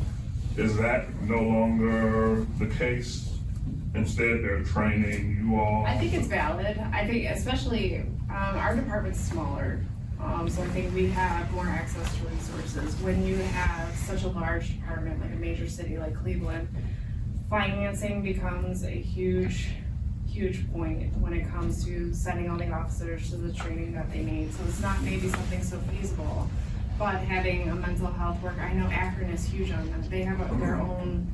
S1: Is that no longer the case? Instead, they're training you all?
S4: I think it's valid. I think especially, our department's smaller. So I think we have more access to resources. When you have such a large department, like a major city like Cleveland, financing becomes a huge point when it comes to sending all the officers to the training that they need. So it's not maybe something so feasible, but having a mental health worker, I know Akron is huge on that. They have their own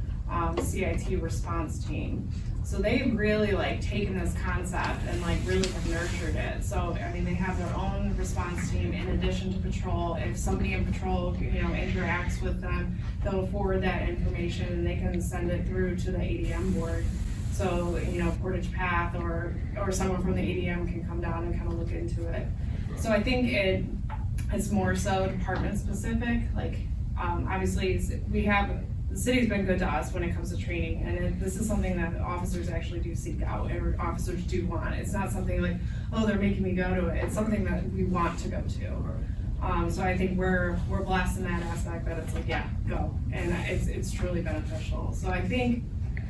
S4: CIT response team. So they've really like taken this concept and like really have nurtured it. So, I mean, they have their own response team in addition to patrol. If somebody in patrol, you know, interacts with them, they'll forward that information and they can send it through to the ADM board. So, you know, Portage Path or someone from the ADM can come down and kind of look into it. So I think it's more so department specific. Like, obviously the city's been good to us when it comes to training, and this is something that officers actually do seek out, and officers do want. It's not something like, oh, they're making me go to it. It's something that we want to go to. So I think we're blessed in that aspect that it's like, yeah, go, and it's truly beneficial. So I think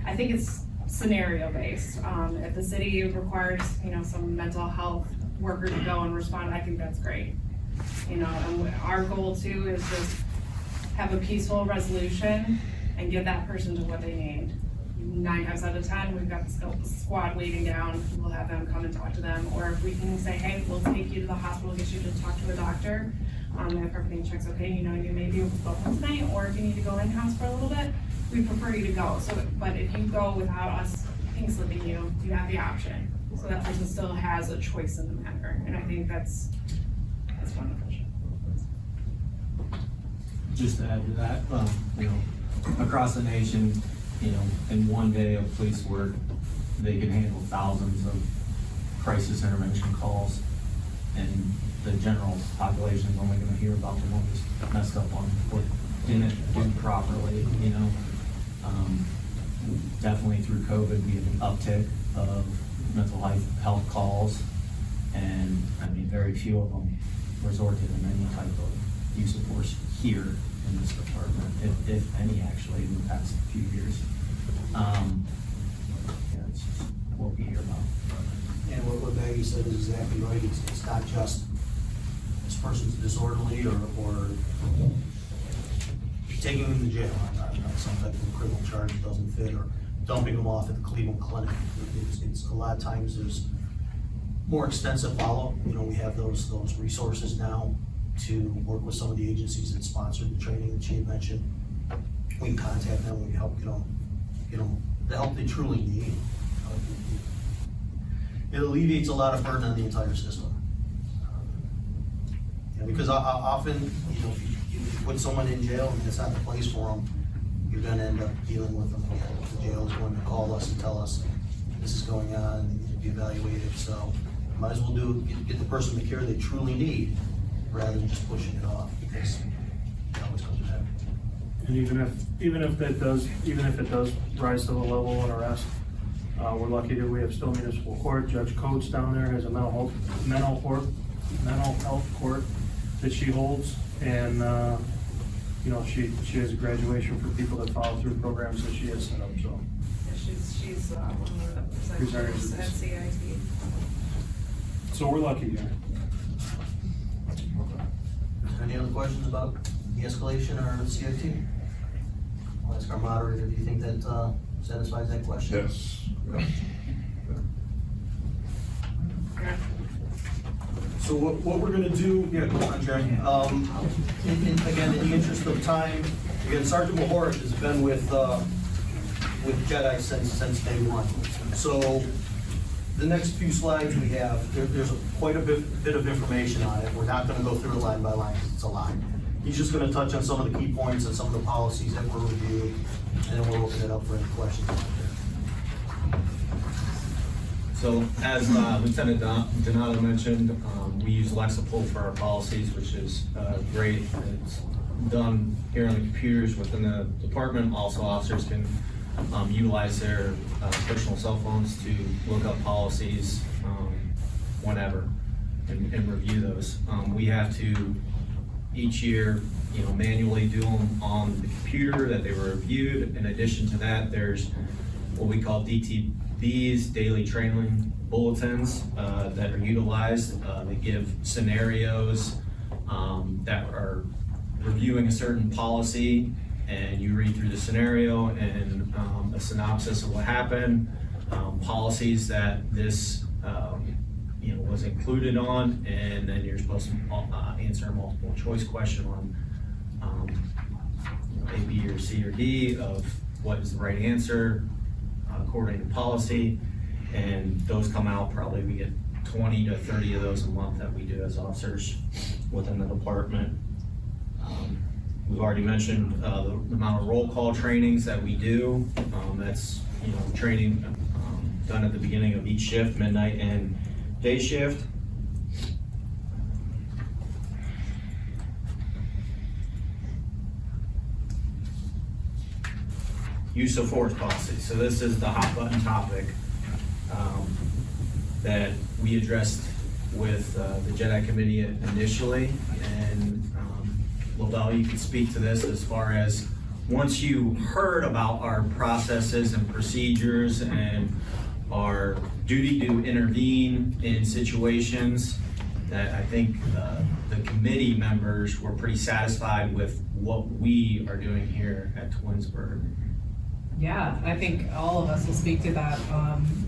S4: it's scenario based. If the city requires, you know, some mental health worker to go and respond, I think that's great. You know, and our goal too is just have a peaceful resolution and get that person to what they need. 9 times out of 10, we've got the squad waiting down. We'll have them come and talk to them. Or if we can say, hey, we'll take you to the hospital, get you to talk to a doctor. If everything checks okay, you know, you may be able to go home tonight, or if you need to go in-house for a little bit, we prefer you to go. So, but if you go without us pink slipping you, you have the option. So that person still has a choice in the matter. And I think that's beneficial.
S15: Just to add to that, you know, across the nation, you know, in one day of police work, they can handle thousands of crisis intervention calls, and the general population is only going to hear about the ones messed up on what didn't do properly, you know. Definitely through COVID, we have an uptick of mental health calls, and I mean, very few of them resorted in any type of use of force here in this department, if any, actually, in the past few years. Yeah, it's just what we hear about.
S2: And what Maggie said is exactly right. It's not just this person's disorderly or taking them to jail on some type of criminal charge that doesn't fit, or dumping them off at the Cleveland Clinic. It's a lot of times there's more extensive follow-up. You know, we have those resources now to work with some of the agencies that sponsored the training that she had mentioned. We can contact them, we can help get them the help they truly need. It alleviates a lot of burden on the entire system. Because often, you know, if you put someone in jail and it's not the place for them, you're gonna end up dealing with them again. The jail is going to call us and tell us this is going on, and need to be evaluated, so might as well get the person the care they truly need, rather than just pushing it off, because it always comes back.
S6: And even if it does rise to the level of arrest, we're lucky that we have still municipal court. Judge Coates down there has a mental health court that she holds, and you know, she has a graduation for people that follow through programs that she has set up. So
S4: She's one of the executives at CIT.
S6: so we're lucky here.
S2: Any other questions about the escalation or the CIT? I'll ask our moderator, do you think that satisfies that question?
S1: Yes.
S2: So what we're gonna do, yeah, go on, Jerry. Again, in the interest of time, again, Sergeant Mahorich has been with JEDI since day one. So the next few slides we have, there's quite a bit of information on it. We're not gonna go through it line by line, it's a lot. He's just gonna touch on some of the key points and some of the policies that were reviewed, and then we'll open it up for any questions out there.
S15: So as Lieutenant Donato mentioned, we use Lexapol for our policies, which is great. It's done here on the computers within the department. Also, officers can utilize their personal cell phones to look up policies whenever and review those. We have to each year, you know, manually do them on the computer that they were reviewed. In addition to that, there's what we call DTBs, daily training bulletins, that are utilized. They give scenarios that are reviewing a certain policy, and you read through the scenario and a synopsis of what happened, policies that this you know, was included on, and then you're supposed to answer a multiple choice question on you know, A, B, or C, or D of what is the right answer according to policy. And those come out, probably we get 20 to 30 of those a month that we do as officers within the department. We've already mentioned the amount of roll call trainings that we do. That's, you know, training done at the beginning of each shift, midnight and day shift. Use of force policy. So this is the hot button topic that we addressed with the JEDI committee initially. And Lobel, you can speak to this as far as once you heard about our processes and procedures and our duty to intervene in situations, that I think the committee members were pretty satisfied with what we are doing here at Twinsburg.
S8: Yeah, I think all of us will speak to that.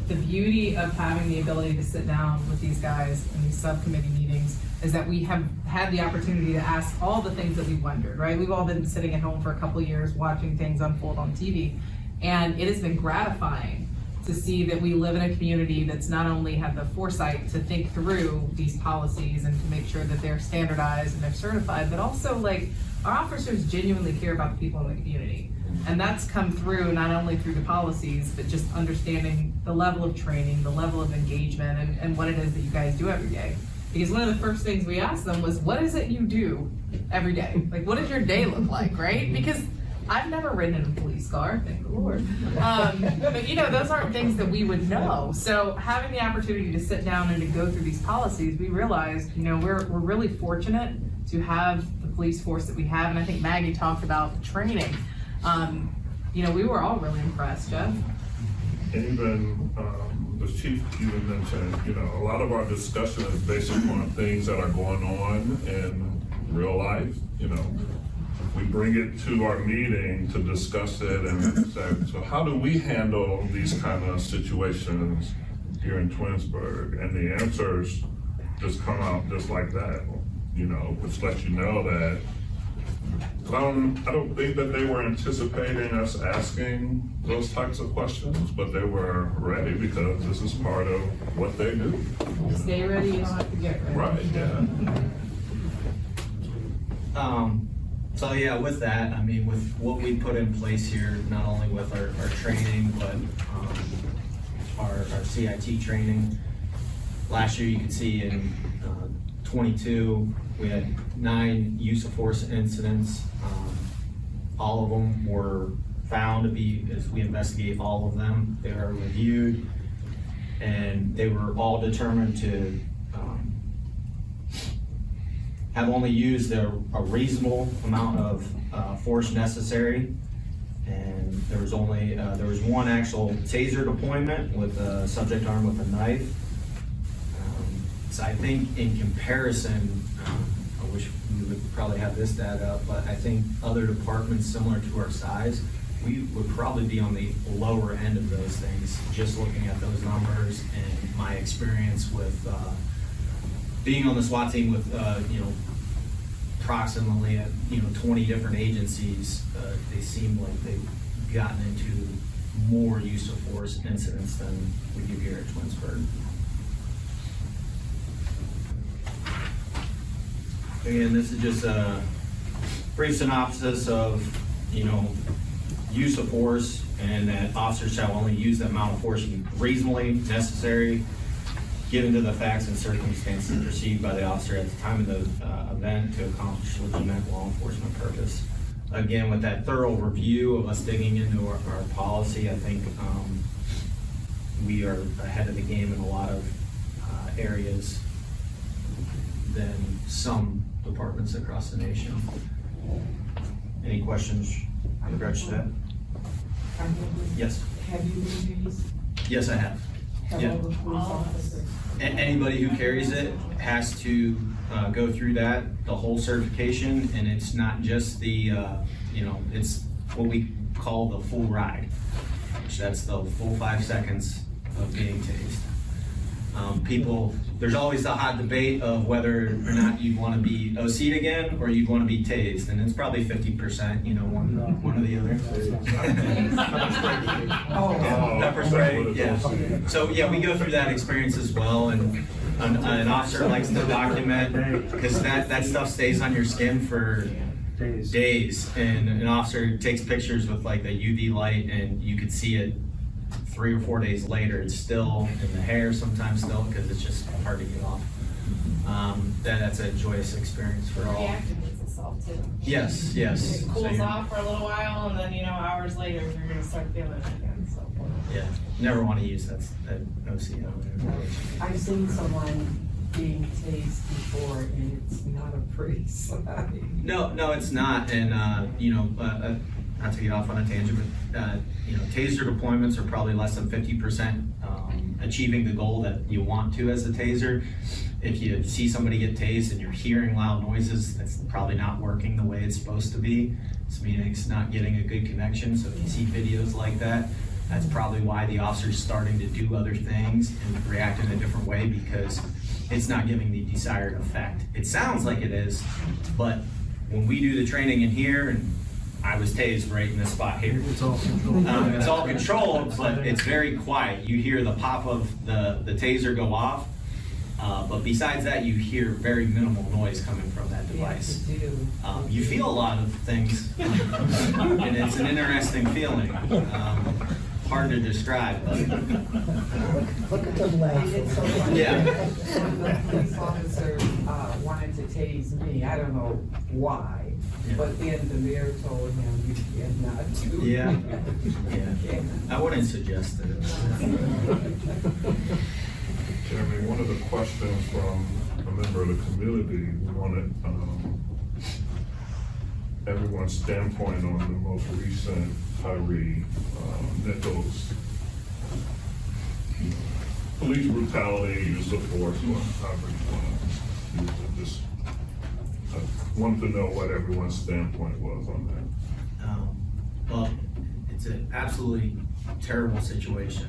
S8: The beauty of having the ability to sit down with these guys in these subcommittee meetings is that we have had the opportunity to ask all the things that we've wondered, right? We've all been sitting at home for a couple of years watching things unfold on TV, and it has been gratifying to see that we live in a community that's not only had the foresight to think through these policies and to make sure that they're standardized and they're certified, but also like our officers genuinely care about the people in the community. And that's come through not only through the policies, but just understanding the level of training, the level of engagement, and what it is that you guys do every day. Because one of the first things we asked them was, what is it you do every day? Like, what does your day look like, right? Because I've never ridden in a police car, thank the Lord. But you know, those aren't things that we would know. So having the opportunity to sit down and to go through these policies, we realized, you know, we're really fortunate to have the police force that we have, and I think Maggie talked about the training. You know, we were all really impressed, Jeff.
S1: And even the chief even mentioned, you know, a lot of our discussion is based upon things that are going on in real life, you know. We bring it to our meeting to discuss it and say, so how do we handle these kind of situations here in Twinsburg? And the answers just come out just like that, you know, which lets you know that I don't think that they were anticipating us asking those types of questions, but they were ready because this is part of what they do.
S8: Stay ready, you don't have to get ready.
S1: Right, yeah.
S15: So yeah, with that, I mean, with what we put in place here, not only with our training, but our CIT training. Last year, you can see in 22, we had 9 use of force incidents. All of them were found to be, as we investigate all of them, they are reviewed, and they were all determined to have only used a reasonable amount of force necessary. And there was only, there was one actual taser deployment with a subject armed with a knife. So I think in comparison, I wish we would probably have this data up, but I think other departments similar to our size, we would probably be on the lower end of those things, just looking at those numbers and my experience with being on the SWAT team with, you know, approximately, 20 different agencies. They seem like they've gotten into more use of force incidents than we do here at Twinsburg. Again, this is just a brief synopsis of, use of force, and that officers shall only use the amount of force reasonably necessary, given to the facts and circumstances perceived by the officer at the time of the event to accomplish legitimate law enforcement purpose. Again, with that thorough review of us digging into our policy, I think we are ahead of the game in a lot of areas than some departments across the nation. Any questions in regards to that? Yes.
S9: Have you been tased?
S15: Yes, I have.
S9: Have
S15: Yeah.
S9: all the police officers?
S15: Anybody who carries it has to go through that, the whole certification, and it's not just the, it's what we call the full ride, which that's the full 5 seconds of being tased. There's always the hot debate of whether or not you'd want to be OC'd again or you'd want to be tased, and it's probably 50%, one or the other. Pepper spray, yeah. So, yeah, we go through that experience as well, and an officer likes to document, because that stuff stays on your skin for days, and an officer takes pictures with like the UV light, and you could see it 3 or 4 days later. It's still in the hair sometimes still, because it's just hard to get off. That's a joyous experience for all.
S4: Reactivates itself too.
S15: Yes.
S4: It
S15: So
S4: cools
S15: you're-
S4: off for a little while, and then, hours later, you're gonna start feeling it again, so.
S15: Yeah, never want to use that OCO.
S9: I've seen someone being tased before, and it's not a pretty sight.
S15: No, it's not, and, not to get off on a tangent, but, taser deployments are probably less than 50% achieving the goal that you want to as a taser. If you see somebody get tased and you're hearing loud noises, that's probably not working the way it's supposed to be. It's meaning it's not getting a good connection, so if you see videos like that, that's probably why the officer's starting to do other things and react in a different way, because it's not giving the desired effect. It sounds like it is, but when we do the training in here, and I was tased right in this spot here.
S6: It's all controlled.
S15: It's all controlled, but it's very quiet. You hear the pop of the taser go off, but besides that, you hear very minimal noise coming from that device.
S9: Yes, you do.
S15: You feel a lot of things, and it's an interesting feeling. Hard to describe, but
S9: Look at them laughing.
S15: Yeah.
S9: When the police officer wanted to tase me, I don't know why, but then the mayor told him, you cannot do
S15: Yeah.
S9: it.
S15: Yeah. I wouldn't suggest it.
S1: Jeremy, one of the questions from a member of the community, we wanted everyone's standpoint on the most recent Tyree Nichols police brutality, use of force, or however you want to use it. Just wanted to know what everyone's standpoint was on that.
S2: Well, it's an absolutely terrible situation.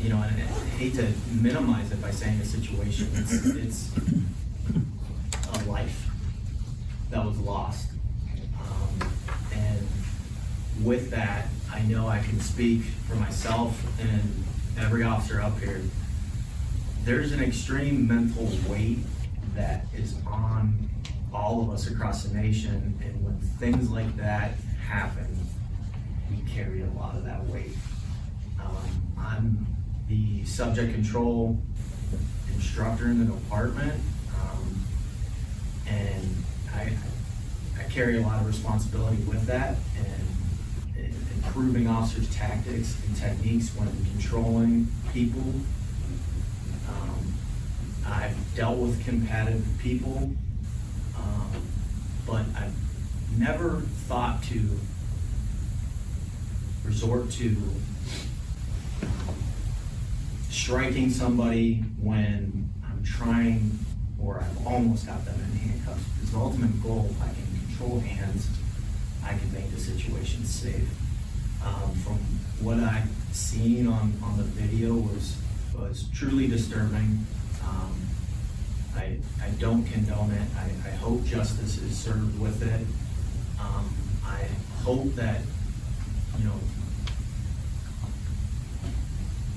S2: You know, and I hate to minimize it by saying a situation. It's a life that was lost. And with that, I know I can speak for myself and every officer up here. There's an extreme mental weight that is on all of us across the nation, and when things like that happen, we carry a lot of that weight. I'm the subject control instructor in the department, and I carry a lot of responsibility with that, and improving officers' tactics and techniques when controlling people. I've dealt with combative people, but I've never thought to resort to striking somebody when I'm trying or I've almost got them in handcuffs. Because the ultimate goal, if I can control hands, I can make the situation safe. From what I've seen on the video was truly disturbing. I don't condone it. I hope justice is served with it. I hope that, you know,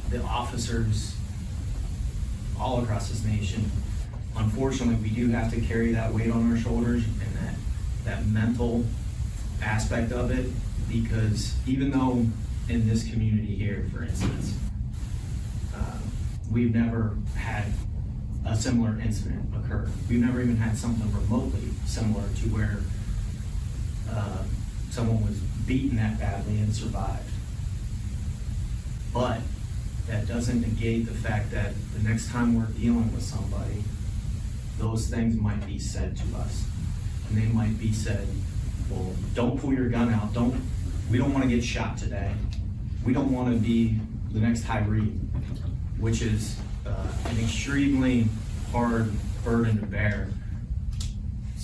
S2: the officers all across this nation, unfortunately, we do have to carry that weight on our shoulders and that mental aspect of it, because even though in this community here, for instance, we've never had a similar incident occur. We've never even had something remotely similar to where someone was beaten that badly and survived. But that doesn't negate the fact that the next time we're dealing with somebody, those things might be said to us. And they might be said, well, don't pull your gun out. We don't want to get shot today. We don't want to be the next Tyree, which is an extremely hard burden to bear,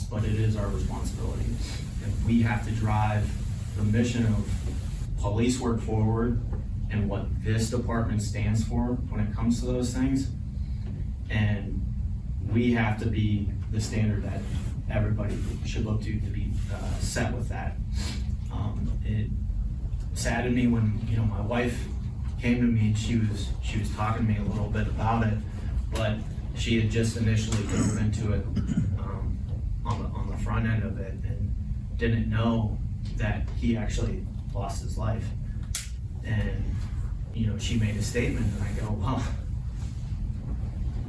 S2: but it is our responsibility. And we have to drive the mission of police work forward and what this department stands for when it comes to those things. And we have to be the standard that everybody should look to be set with that. It saddened me when, you know, my wife came to me and she was talking to me a little bit about it, but she had just initially dove into it on the front end of it and didn't know that he actually lost his life. And, you know, she made a statement and I go, well,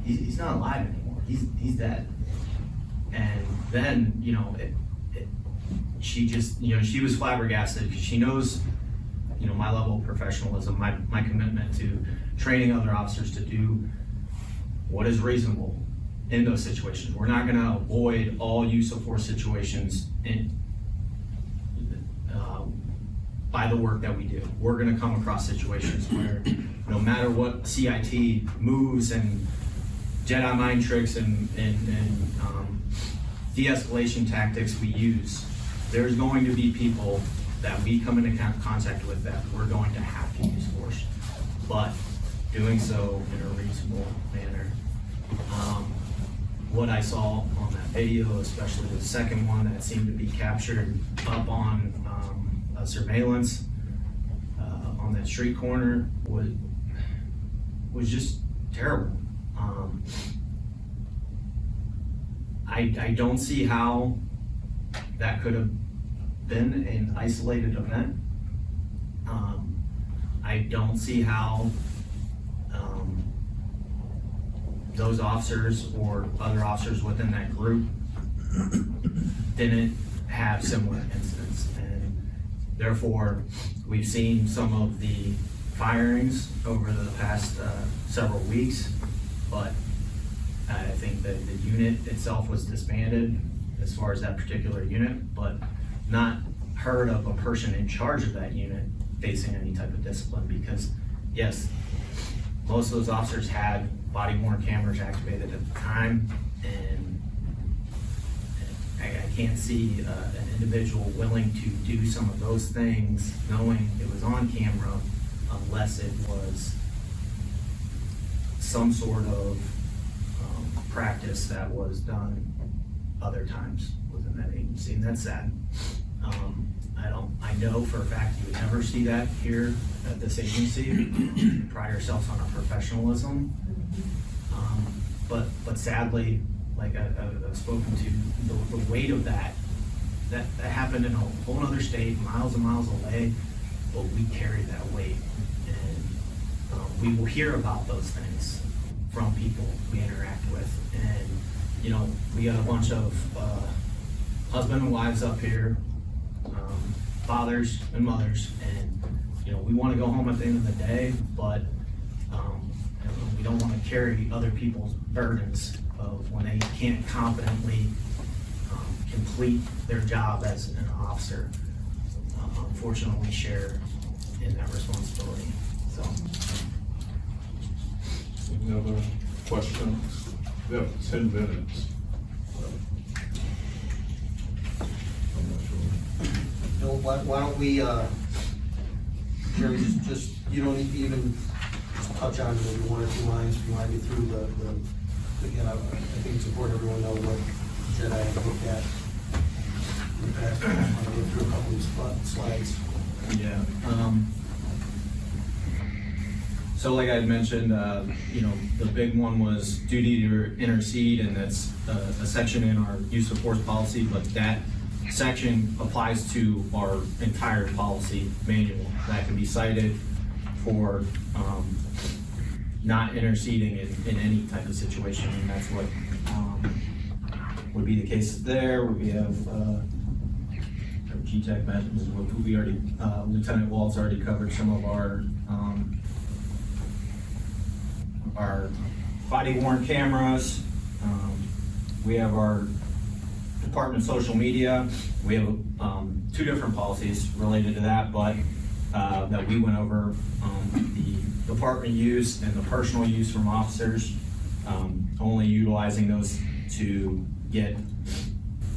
S2: he's not alive anymore. He's dead. And then, you know, she just, you know, she was flabbergasted because she knows, you know, my level of professionalism, my commitment to training other officers to do what is reasonable in those situations. We're not gonna avoid all use of force situations by the work that we do. We're gonna come across situations where no matter what CIT moves and JEDI mind tricks and de-escalation tactics we use, there's going to be people that we come into contact with that we're going to have to use force, but doing so in a reasonable manner. What I saw on that video, especially the second one that seemed to be captured up on surveillance on that street corner was just terrible. I don't see how that could have been an isolated event. I don't see how those officers or other officers within that group didn't have similar incidents. And therefore, we've seen some of the firings over the past several weeks, but I think that the unit itself was disbanded as far as that particular unit, but not heard of a person in charge of that unit facing any type of discipline, because yes, most of those officers had body worn cameras activated at the time, and I can't see an individual willing to do some of those things knowing it was on camera unless it was some sort of practice that was done other times within that agency, and that's sad. I know for a fact you would never see that here at this agency. We pride ourselves on our professionalism. But sadly, like I've spoken to, the weight of that happened in a whole other state, miles and miles away, but we carry that weight. And we will hear about those things from people we interact with. And, we got a bunch of husband and wives up here, fathers and mothers, and, we want to go home at the end of the day, but we don't want to carry other people's burdens of when they can't competently complete their job as an officer. Unfortunately, we share in that responsibility, so.
S1: Any other questions? We have 10 minutes. I'm not sure.
S2: Why don't we, Jerry, just, you don't need to even just touch on maybe one or two lines if you want to get through again, I think it's important everyone know what JEDI has looked at in the past. I want to go through a couple of these slides.
S15: Yeah. So like I had mentioned, the big one was duty to intercede, and that's a section in our use of force policy, but that section applies to our entire policy manual. That can be cited for not interceding in any type of situation, and that's what would be the case there. We have our GTAC measures, we already, Lieutenant Waltz already covered some of our body worn cameras. We have our department social media. We have two different policies related to that, but that we went over, the department use and the personal use from officers, only utilizing those to get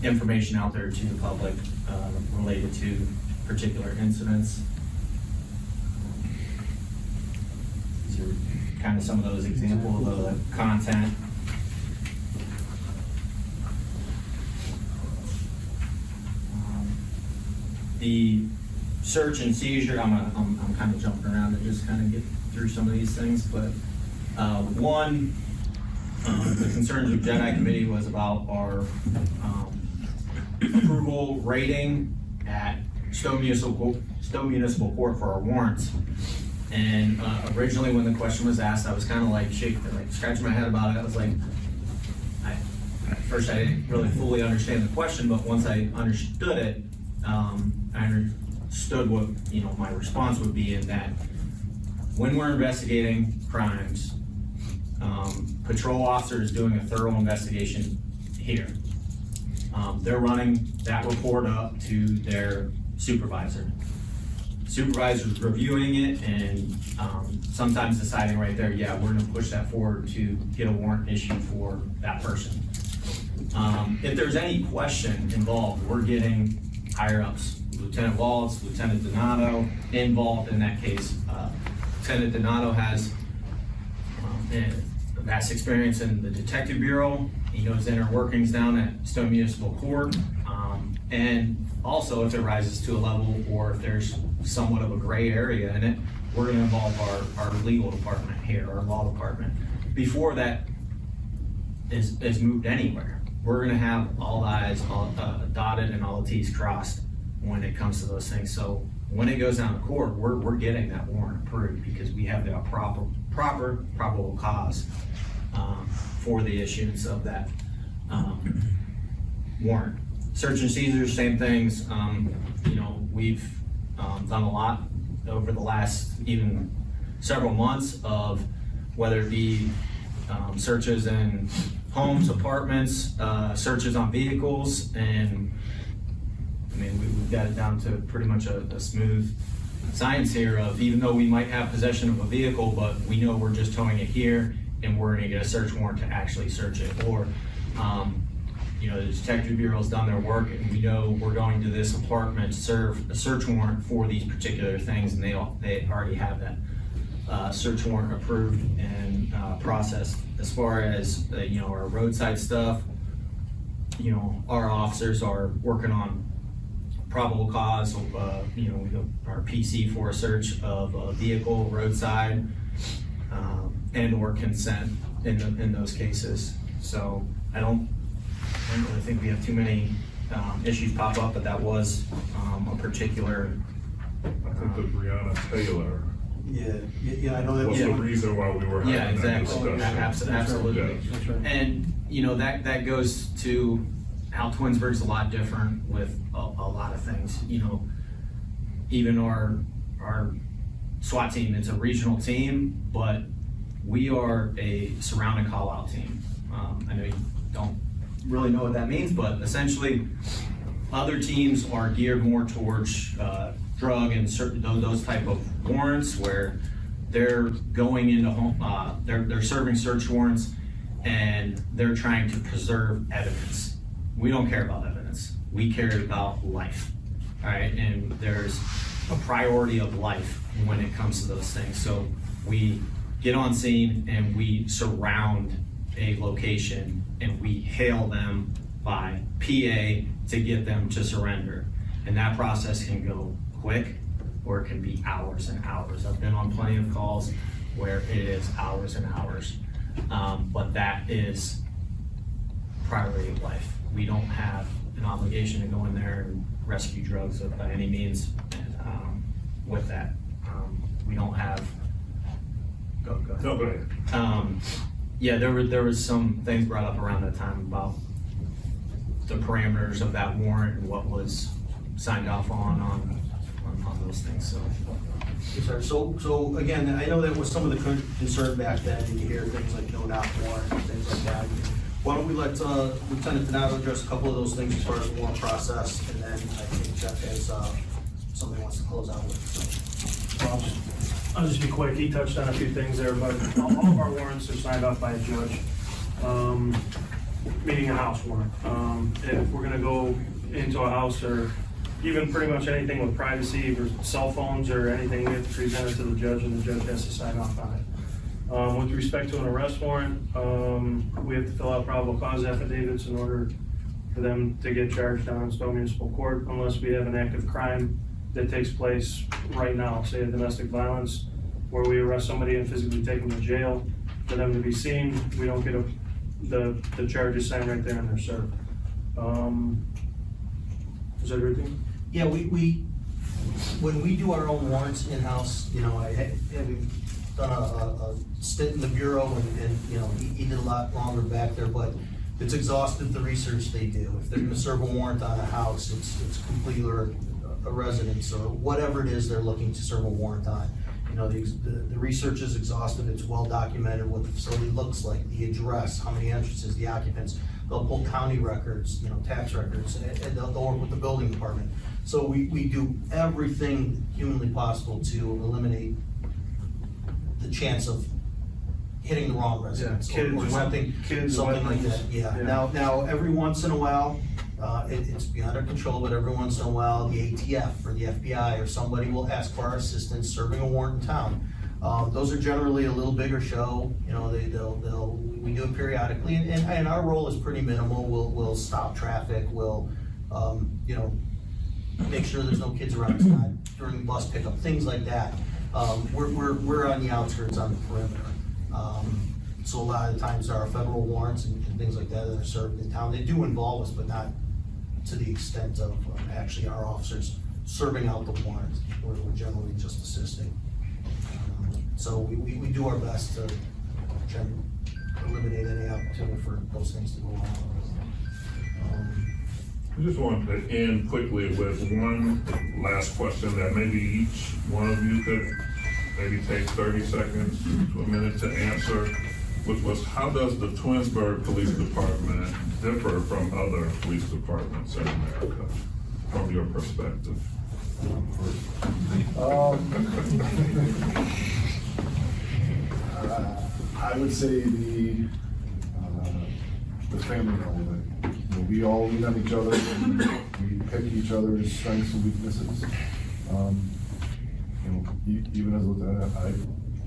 S15: information out there to the public related to particular incidents. These are kind of some of those examples of the content. The search and seizure, I'm kind of jumping around to just kind of get through some of these things, but one, the concerns of JEDI committee was about our approval rating at Stowe Municipal Court for our warrants. And originally when the question was asked, I was kind of like scratching my head about it. I was like, at first I didn't really fully understand the question, but once I understood it, I understood what my response would be, in that when we're investigating crimes, patrol officer is doing a thorough investigation here. They're running that report up to their supervisor. Supervisor's reviewing it and sometimes deciding right there, yeah, we're gonna push that forward to get a warrant issued for that person. If there's any question involved, we're getting higher ups. Lieutenant Waltz, Lieutenant Donato involved in that case. Lieutenant Donato has a vast experience in the Detective Bureau. He knows the inner workings down at Stowe Municipal Court. And also, if it rises to a level, or if there's somewhat of a gray area in it, we're gonna involve our legal department here, our law department. Before that is moved anywhere, we're gonna have all I's dotted and all the T's crossed when it comes to those things. So when it goes down to court, we're getting that warrant approved because we have the proper probable cause for the issuance of that warrant. Search and seizure, same things. We've done a lot over the last even several months of whether it be searches in homes, apartments, searches on vehicles, and I mean, we've got it down to pretty much a smooth science here of, even though we might have possession of a vehicle, but we know we're just towing it here and we're gonna get a search warrant to actually search it. Or, you know, the detective bureau's done their work and we know we're going to this apartment to serve a search warrant for these particular things, and they already have that search warrant approved and processed. As far as, you know, our roadside stuff, you know, our officers are working on probable cause, you know, we go our PC for a search of a vehicle, roadside, and or consent in those cases. So I don't really think we have too many issues pop up, but that was a particular.
S1: I think the Breonna Taylor
S2: Yeah, I know that
S1: was the reason why we were having
S15: Yeah, exactly.
S1: that discussion.
S15: Absolutely.
S1: Yeah.
S15: And, you know, that goes to how Twinsburg's a lot different with a lot of things. You know, even our SWAT team, it's a regional team, but we are a surrounding call-out team. I know you don't really know what that means, but essentially, other teams are geared more towards drug and certain those type of warrants where they're going into home, they're serving search warrants and they're trying to preserve evidence. We don't care about evidence. We care about life, all right? And there's a priority of life when it comes to those things. So we get on scene and we surround a location and we hail them by PA to get them to surrender. And that process can go quick or it can be hours and hours. I've been on plenty of calls where it is hours and hours. But that is priority of life. We don't have an obligation to go in there and rescue drugs by any means. And with that, we don't have. Go ahead.
S1: No, go ahead.
S15: Yeah, there was some things brought up around that time about the parameters of that warrant and what was signed off on those things. So.
S2: Yes, sir. So again, I know that was some of the concern back then, and you hear things like no knock warrant and things like that. Why don't we let Lieutenant Donato address a couple of those things as far as the warrant process, and then I think Jeff has something he wants to close out with. So.
S6: I'll just be quick. He touched on a few things there, but all of our warrants are signed off by a judge, meaning a house warrant. If we're gonna go into a house or even pretty much anything with privacy or cell phones or anything, we have to present it to the judge and the judge has to sign off on it. With respect to an arrest warrant, we have to fill out probable cause affidavits in order for them to get charged down in Stowe Municipal Court, unless we have an active crime that takes place right now, say a domestic violence, where we arrest somebody and physically take them to jail for them to be seen. We don't get the charges signed right there and they're served. Is that everything?
S2: Yeah, we when we do our own warrants in-house, you know, having done a stint in the bureau and you know, he did a lot longer back there, but it's exhaustive, the research they do. If they're gonna serve a warrant on a house, it's complete, or a residence or whatever it is they're looking to serve a warrant on. You know, the research is exhaustive, it's well documented what the facility looks like, the address, how many entrances, the occupants. They'll pull county records, you know, tax records, and they'll work with the building department. So we do everything humanly possible to eliminate the chance of hitting the wrong residence or something like that. Yeah. Now every once in a while, it's beyond our control, but every once in a while, the ATF or the FBI or somebody will ask for our assistance serving a warrant in town. Those are generally a little bigger show. You know, we do it periodically, and our role is pretty minimal. We'll stop traffic. We'll, you know, make sure there's no kids around the side during bus pickup, things like that. We're on the outskirts, on the perimeter. So a lot of the times there are federal warrants and things like that are served in town. They do involve us, but not to the extent of actually our officers serving out the warrant. We're generally just assisting. So we do our best to try to eliminate any opportunity for those things to go on.
S1: I just wanted to end quickly with one last question that maybe each one of you could maybe take 30 seconds to a minute to answer. which was how does the Twinsburg Police Department differ from other police departments in America, from your perspective?
S3: I would say the family element. You know, we all lean on each other, and we pick each other's strengths and weaknesses. You know, even as a lieutenant,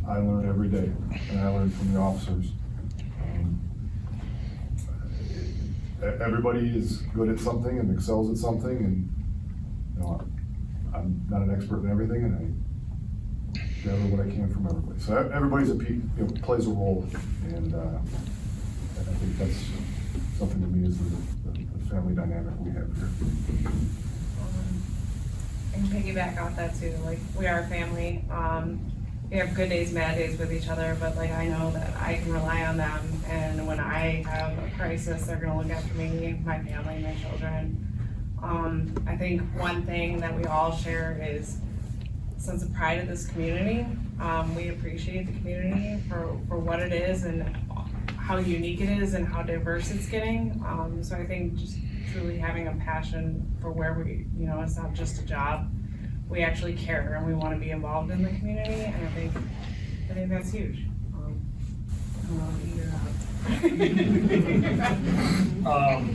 S3: I learn every day, and I learn from the officers. Everybody is good at something and excels at something, and you know, I'm not an expert in everything, and I gather what I can from everybody. So everybody's plays a role, and I think that's something to me is the family dynamic we have here.
S4: I can piggyback off that too, like, we are a family. We have good days, bad days with each other, but like, I know that I can rely on them, and when I have a crisis, they're gonna look after me, my family, my children. I think one thing that we all share is a sense of pride of this community. We appreciate the community for what it is and how unique it is and how diverse it's getting. So I think just truly having a passion for where we, you know, it's not just a job. We actually care and we want to be involved in the community, and I think that's huge. I don't know,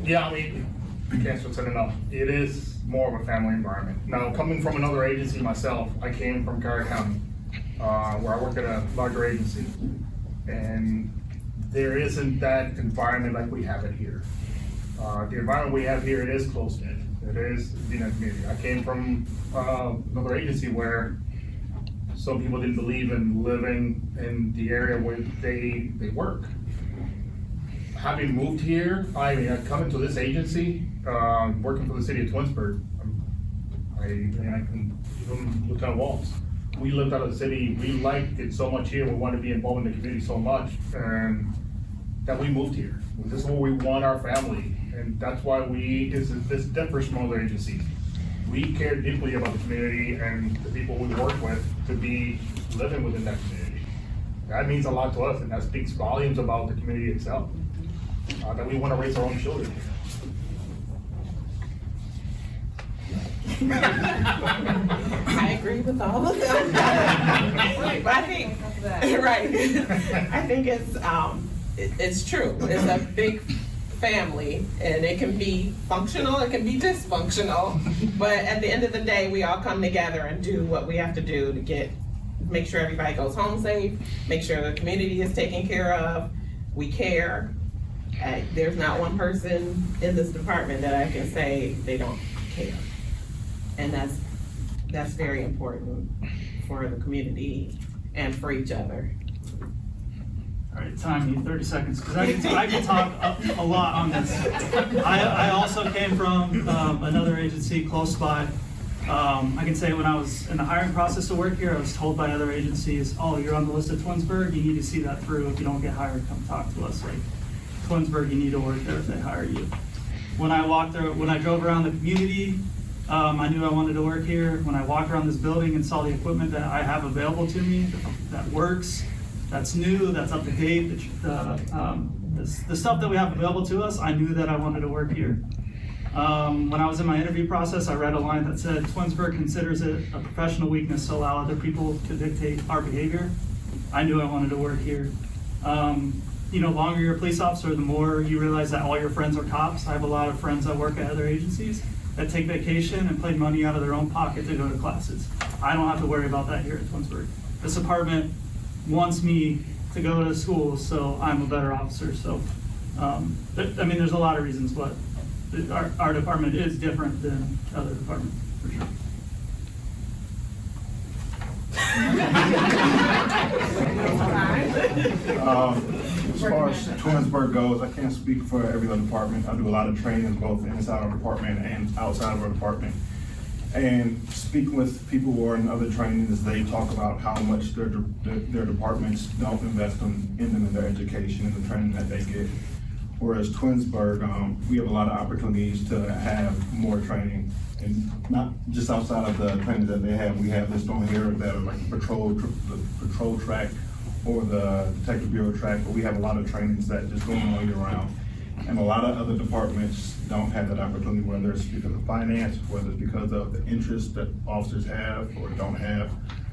S5: Yeah, I mean, I can't stress it enough. It is more of a family environment. Now, coming from another agency myself, I came from Carter County, where I work at a larger agency, and there isn't that environment like we have it here. The environment we have here, it is close-knit. It is being a community. I came from another agency where some people didn't believe in living in the area where they work. Having moved here, I mean, coming to this agency, working for the city of Twinsburg, Lieutenant Waltz, we lived out of the city. We liked it so much here. We wanted to be involved in the community so much, and that we moved here. This is where we want our family, and that's why this differs from other agencies. We care deeply about the community and the people we work with to be living within that community. That means a lot to us, and that speaks volumes about the community itself. That we want to raise our own children here.
S12: I agree with all of them. But I think, right, I think it's true. It's a big family, and it can be functional, it can be dysfunctional, but at the end of the day, we all come together and do what we have to do to make sure everybody goes home safe, make sure the community is taken care of, we care. There's not one person in this department that I can say they don't care. And that's very important for the community and for each other.
S13: All right, time, you 30 seconds, because I can talk a lot on this. I also came from another agency close by. I can say when I was in the hiring process to work here, I was told by other agencies, oh, you're on the list of Twinsburg, you need to see that through. If you don't get hired, come talk to us. Like, Twinsburg, you need to work there if they hire you. When I drove around the community, I knew I wanted to work here. When I walked around this building and saw the equipment that I have available to me, that works, that's new, that's up to date, the stuff that we have available to us, I knew that I wanted to work here. When I was in my interview process, I read a line that said, Twinsburg considers it a professional weakness to allow other people to dictate our behavior. I knew I wanted to work here. You know, the longer you're a police officer, the more you realize that all your friends are cops. I have a lot of friends that work at other agencies that take vacation and pay money out of their own pocket to go to classes. I don't have to worry about that here at Twinsburg. This department wants me to go to school, so I'm a better officer. So, I mean, there's a lot of reasons, but our department is different than other departments, for sure.
S14: As far as Twinsburg goes, I can't speak for every other department. I do a lot of training both inside our department and outside of our department. And speaking with people who are in other trainings, they talk about how much their departments don't invest in them in their education and the training that they get. Whereas Twinsburg, we have a lot of opportunities to have more training, and not just outside of the training that they have. We have this on here that are like the patrol track or the Detective Bureau track, but we have a lot of trainings that just go on all year round. And a lot of other departments don't have that opportunity, whether it's because of finance, whether it's because of the interest that officers have or don't have.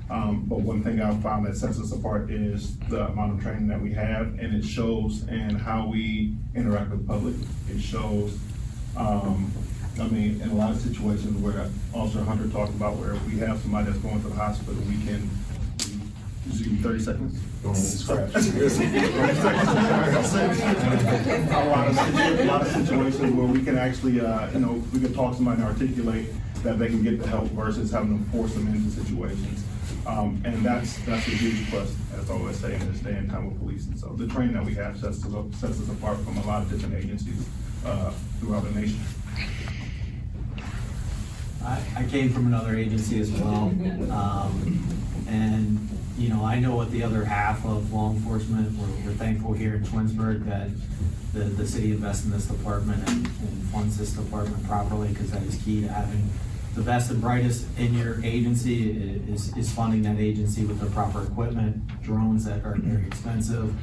S14: But one thing I've found that sets us apart is the amount of training that we have, and it shows in how we interact with the public. It shows, in a lot of situations where Officer Hunter talked about where if we have somebody that's going to the hospital, we can, just give me 30 seconds. A lot of situations where we can actually, we can talk to somebody and articulate that they can get the help versus having to force them into situations. And that's a huge plus, as I always say, in this day and time with policing. So the training that we have sets us apart from a lot of different agencies throughout the nation.
S15: I came from another agency as well. And, I know what the other half of law enforcement, we're thankful here in Twinsburg that the city invests in this department and funds this department properly, because that is key to having the best and brightest in your agency is funding that agency with the proper equipment, drones that are very expensive,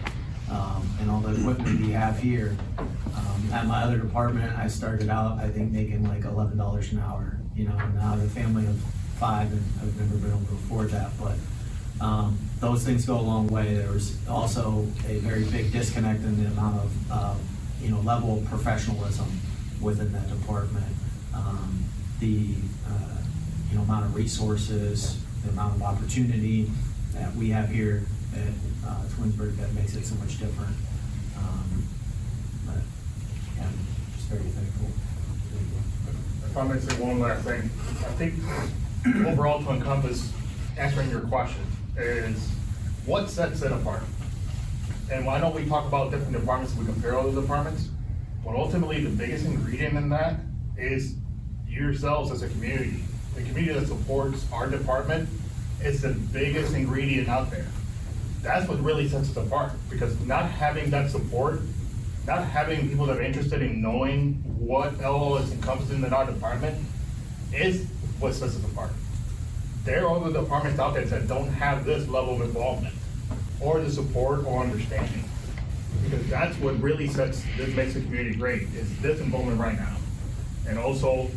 S15: and all the equipment we have here. At my other department, I started out, I think, making like $11 an hour, and now I have a family of 5 and I've never been able to afford that, but those things go a long way. There was also a very big disconnect in the amount of, level of professionalism within that department. The amount of resources, the amount of opportunity that we have here at Twinsburg that makes it so much different. But yeah, I'm just very thankful.
S5: If I may say one last thing, I think overall to encompass answering your question is what sets it apart? And I know we talk about different departments, we compare other departments, but ultimately the biggest ingredient in that is yourselves as a community. The community that supports our department is the biggest ingredient out there. That's what really sets us apart, because not having that support, not having people that are interested in knowing what all is encompassed in our department is what sets us apart. There are other departments out there that don't have this level of involvement or the support or understanding. Because that's what really makes the community great, is this involvement right now. And also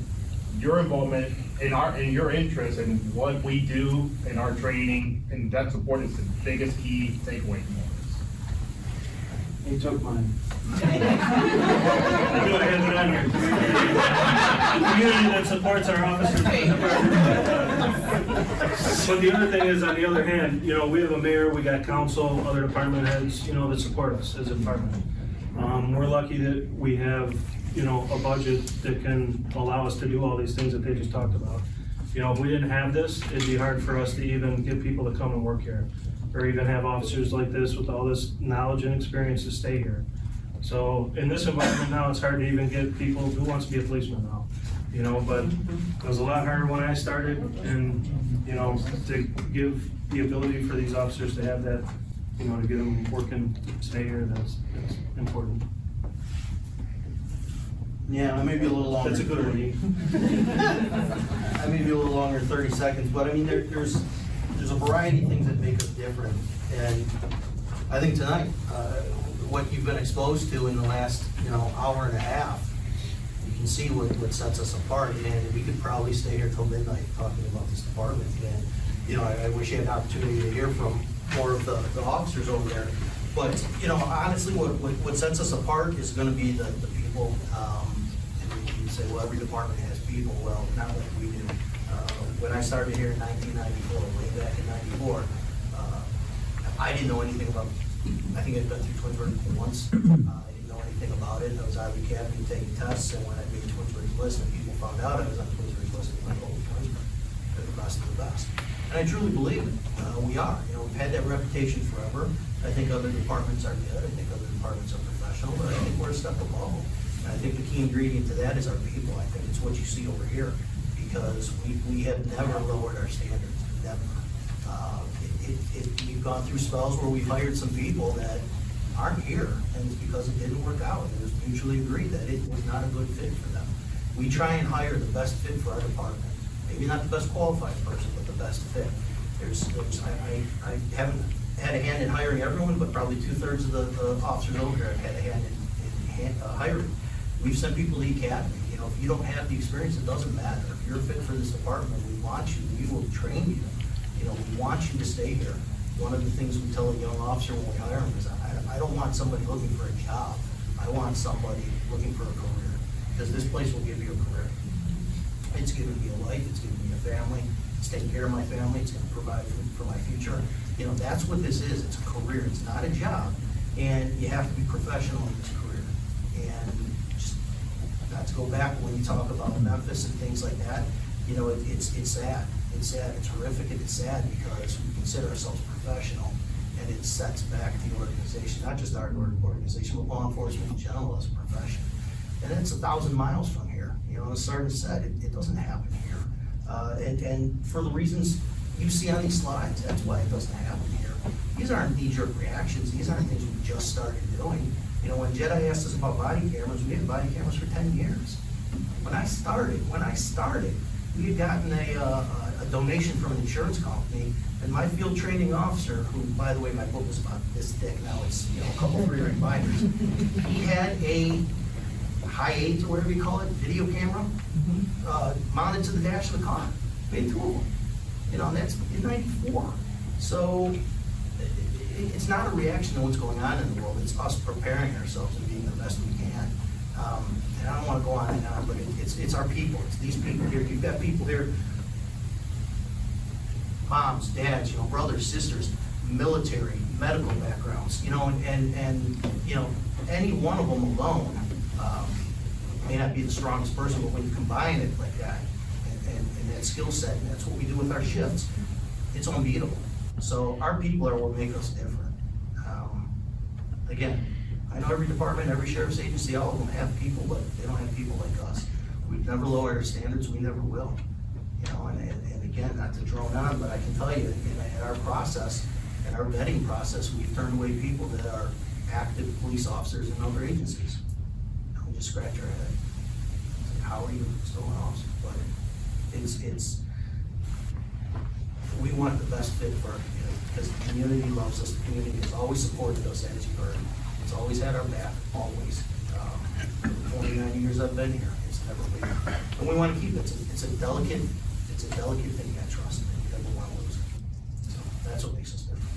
S5: your involvement in your interest in what we do in our training, and that support is the biggest key takeaway from all this.
S6: He took mine. I knew I had it on here. The community that supports our officers. But the other thing is, on the other hand, we have a mayor, we got council, other department heads, that support us as a department. We're lucky that we have, a budget that can allow us to do all these things that they just talked about. If we didn't have this, it'd be hard for us to even get people to come and work here, or even have officers like this with all this knowledge and experience to stay here. So in this environment now, it's hard to even get people who wants to be a policeman now, but it was a lot harder when I started, and, to give the ability for these officers to have that, to get them working, stay here, that's important.
S2: Yeah, I may be a little longer.
S6: That's a good one.
S2: I may be a little longer, 30 seconds, but I mean, there's a variety of things that make us different. And I think tonight, what you've been exposed to in the last, hour and a half, you can see what sets us apart. And we could probably stay here till midnight talking about this department. And, I wish you had an opportunity to hear from more of the officers over there. But, honestly, what sets us apart is gonna be the people. And you say, well, every department has people. Well, not like we do. When I started here in 1994, way back in 94, I didn't know anything about, I think I'd been through Twinsburg once. I didn't know anything about it. I was out of the academy taking tests, and when I made Twinsburg's list and people found out I was on Twinsburg's list, they were like, oh, Twinsburg, they're the best of the best. And I truly believe it. We are. We've had that reputation forever. I think other departments are good. I think other departments are professional, but I think we're a step above them. And I think the key ingredient to that is our people. I think it's what you see over here, because we have never lowered our standards, never. We've gone through spells where we've hired some people that aren't here, and it's because it didn't work out. It was mutually agreed that it was not a good fit for them. We try and hire the best fit for our department. Maybe not the best qualified person, but the best fit. I haven't had a hand in hiring everyone, but probably 2/3 of the officers over here have had a hand in hiring. We've sent people to the academy. You know, if you don't have the experience, it doesn't matter. If you're fit for this department, we want you. We will train you. You know, we want you to stay here. One of the things we tell a young officer when we hire them is, I don't want somebody looking for a job. I want somebody looking for a career, because this place will give you a career. It's giving me a life, it's giving me a family, it's taking care of my family, it's gonna provide for my future. You know, that's what this is, it's a career, it's not a job. And you have to be professional in this career. And just, not to go back when you talk about Memphis and things like that, you know, it's sad. It's sad, it's horrific, and it's sad because we consider ourselves professional, and it sets back the organization, not just our organization, but law enforcement in general as a profession. And it's 1,000 miles from here. You know, as Sergeant said, it doesn't happen here. And for the reasons you see on these slides, that's why it doesn't happen here. These aren't knee-jerk reactions. These aren't things we just started doing. You know, when JEDI asked us about body cameras, we had body cameras for 10 years. When I started, we had gotten a donation from an insurance company, and my field training officer, who, by the way, my book was about this thick, now it's, you know, a couple 3-ring binders, he had a high 8 or whatever you call it, video camera, mounted to the dash of the car. We had 2 of them. You know, and that's in '94. So it's not a reaction to what's going on in the world. It's us preparing ourselves and being the best we can. And I don't want to go on and on, but it's our people. It's these people here. You've got people here, moms, dads, you know, brothers, sisters, military, medical backgrounds, you know, and you know, any one of them alone may not be the strongest person, but when you combine it like that, and that skill set, and that's what we do with our shifts, it's unbeatable. So our people are what make us different. Again, I know every department, every sheriff's agency, all of them have people, but they don't have people like us. We've never lowered our standards, we never will. You know, and again, not to drone on, but I can tell you, in our process, in our vetting process, we've turned away people that are active police officers in other agencies. And we just scratch our head. It's like, how are you still an officer? But it's we want the best fit for our community, because the community loves us. The community has always supported us, as you've heard. It's always had our back, always. For the 29 years I've been here, it's never been. And we want to keep it. It's a delicate thing, that trust. You never want to lose it. So that's what makes us different.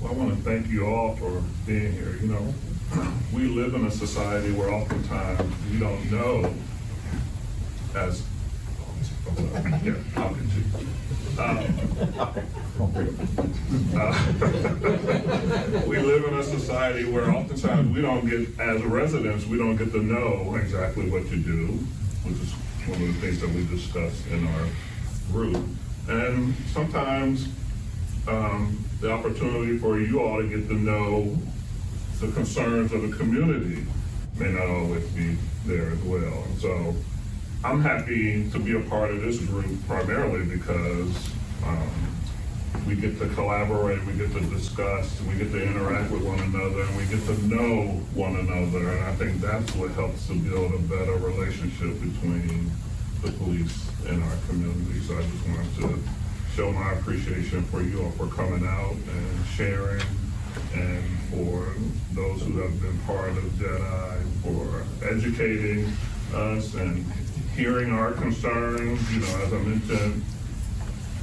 S1: Well, I want to thank you all for being here. You know, we live in a society where oftentimes we don't know as, yeah, I'll get you. We live in a society where oftentimes we don't get, as residents, we don't get to know exactly what you do, which is one of the things that we discussed in our group. And sometimes the opportunity for you all to get to know the concerns of the community may not always be there as well. And so I'm happy to be a part of this group primarily because we get to collaborate, we get to discuss, we get to interact with one another, and we get to know one another. And I think that's what helps to build a better relationship between the police and our community. So I just wanted to show my appreciation for you all for coming out and sharing, and for those who have been part of JEDI, for educating us and hearing our concerns. You know, as I mentioned,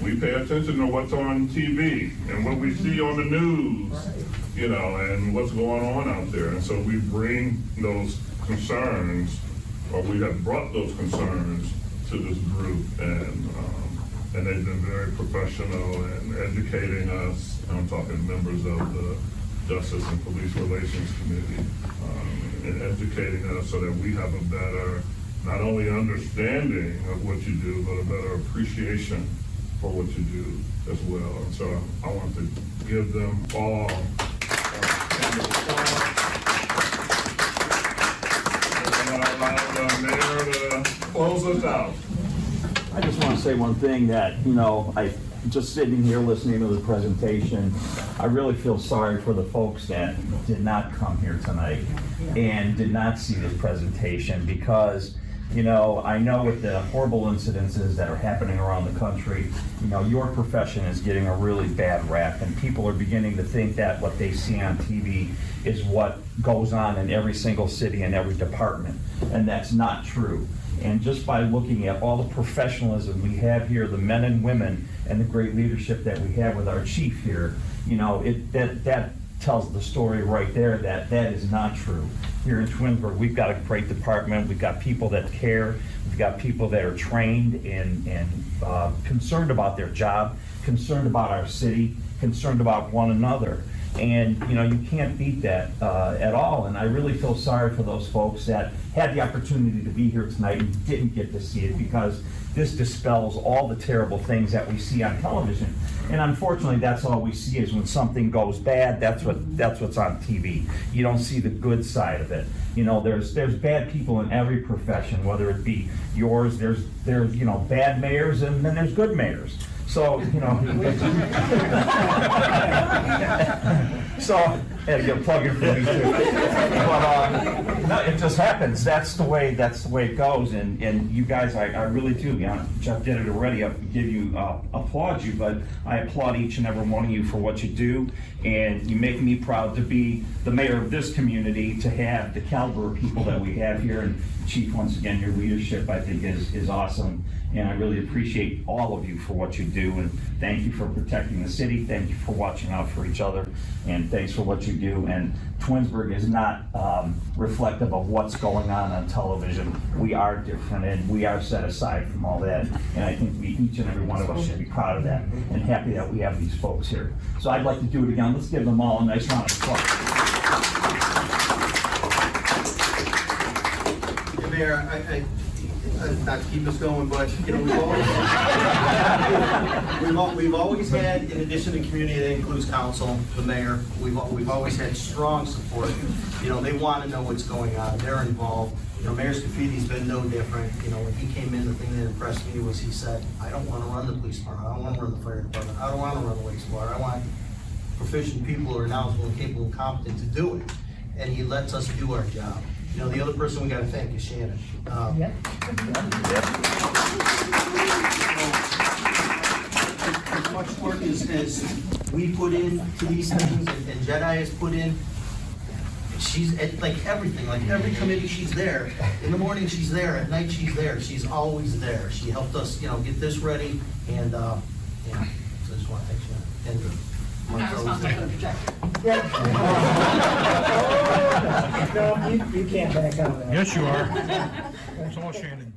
S1: we pay attention to what's on TV and what we see on the news, you know, and what's going on out there. And so we bring those concerns, or we have brought those concerns to this group, and they've been very professional in educating us. I'm talking members of the Justice and Police Relations Committee, in educating us so that we have a better, not only understanding of what you do, but a better appreciation for what you do as well. And so I want to give them all and allow the mayor to close us out.
S16: I just want to say one thing that, you know, I just sitting here listening to the presentation, I really feel sorry for the folks that did not come here tonight and did not see this presentation, because You know, I know with the horrible incidences that are happening around the country, you know, your profession is getting a really bad rap, and people are beginning to think that what they see on TV is what goes on in every single city and every department, and that's not true. And just by looking at all the professionalism we have here, the men and women, and the great leadership that we have with our chief here, you know, that tells the story right there that that is not true. Here in Twinsburg, we've got a great department. We've got people that care. We've got people that are trained and concerned about their job, concerned about our city, concerned about one another. And, you know, you can't beat that at all. And I really feel sorry for those folks that had the opportunity to be here tonight and didn't get to see it, because this dispels all the terrible things that we see on television. And unfortunately, that's all we see is when something goes bad, that's what's on TV. You don't see the good side of it. You know, there's bad people in every profession, whether it be yours, there's you know, bad mayors, and then there's good mayors. So, you know, so, yeah, you're plugging for me too. But, no, it just happens. That's the way it goes. And you guys, I really do. You know, Jeff did it already. I give you, applaud you, but I applaud each and every one of you for what you do. And you make me proud to be the mayor of this community, to have the caliber of people that we have here. And Chief, once again, your leadership, I think, is awesome. And I really appreciate all of you for what you do, and thank you for protecting the city, thank you for watching out for each other, and thanks for what you do. And Twinsburg is not reflective of what's going on television. We are different, and we are set aside from all that, and I think each and every one of us should be proud of that, and happy that we have these folks here. So I'd like to do it again. Let's give them all a nice round of applause.
S2: Mayor, not to keep us going, but, you know, we've always had, in addition to community that includes council, the mayor, we've always had strong support. You know, they want to know what's going on. They're involved. You know, Mayor Scaffidi's been no different. You know, when he came in, the thing that impressed me was he said, I don't want to run the police department. I don't want to run the fire department. I don't want to run the wastewater. I want proficient people who are knowledgeable and capable and competent to do it. And he lets us do our job. You know, the other person we got to thank is Shannon. As much work as we put into these things, and JEDI has put in, she's at, like, everything, like every committee, she's there. In the morning, she's there. At night, she's there. She's always there. She helped us, you know, get this ready, and yeah, so I just want to thank Shannon. And
S4: I'm not responsible for the projector.
S17: No, you can't back out of that.
S5: Yes, you are. It's all Shannon.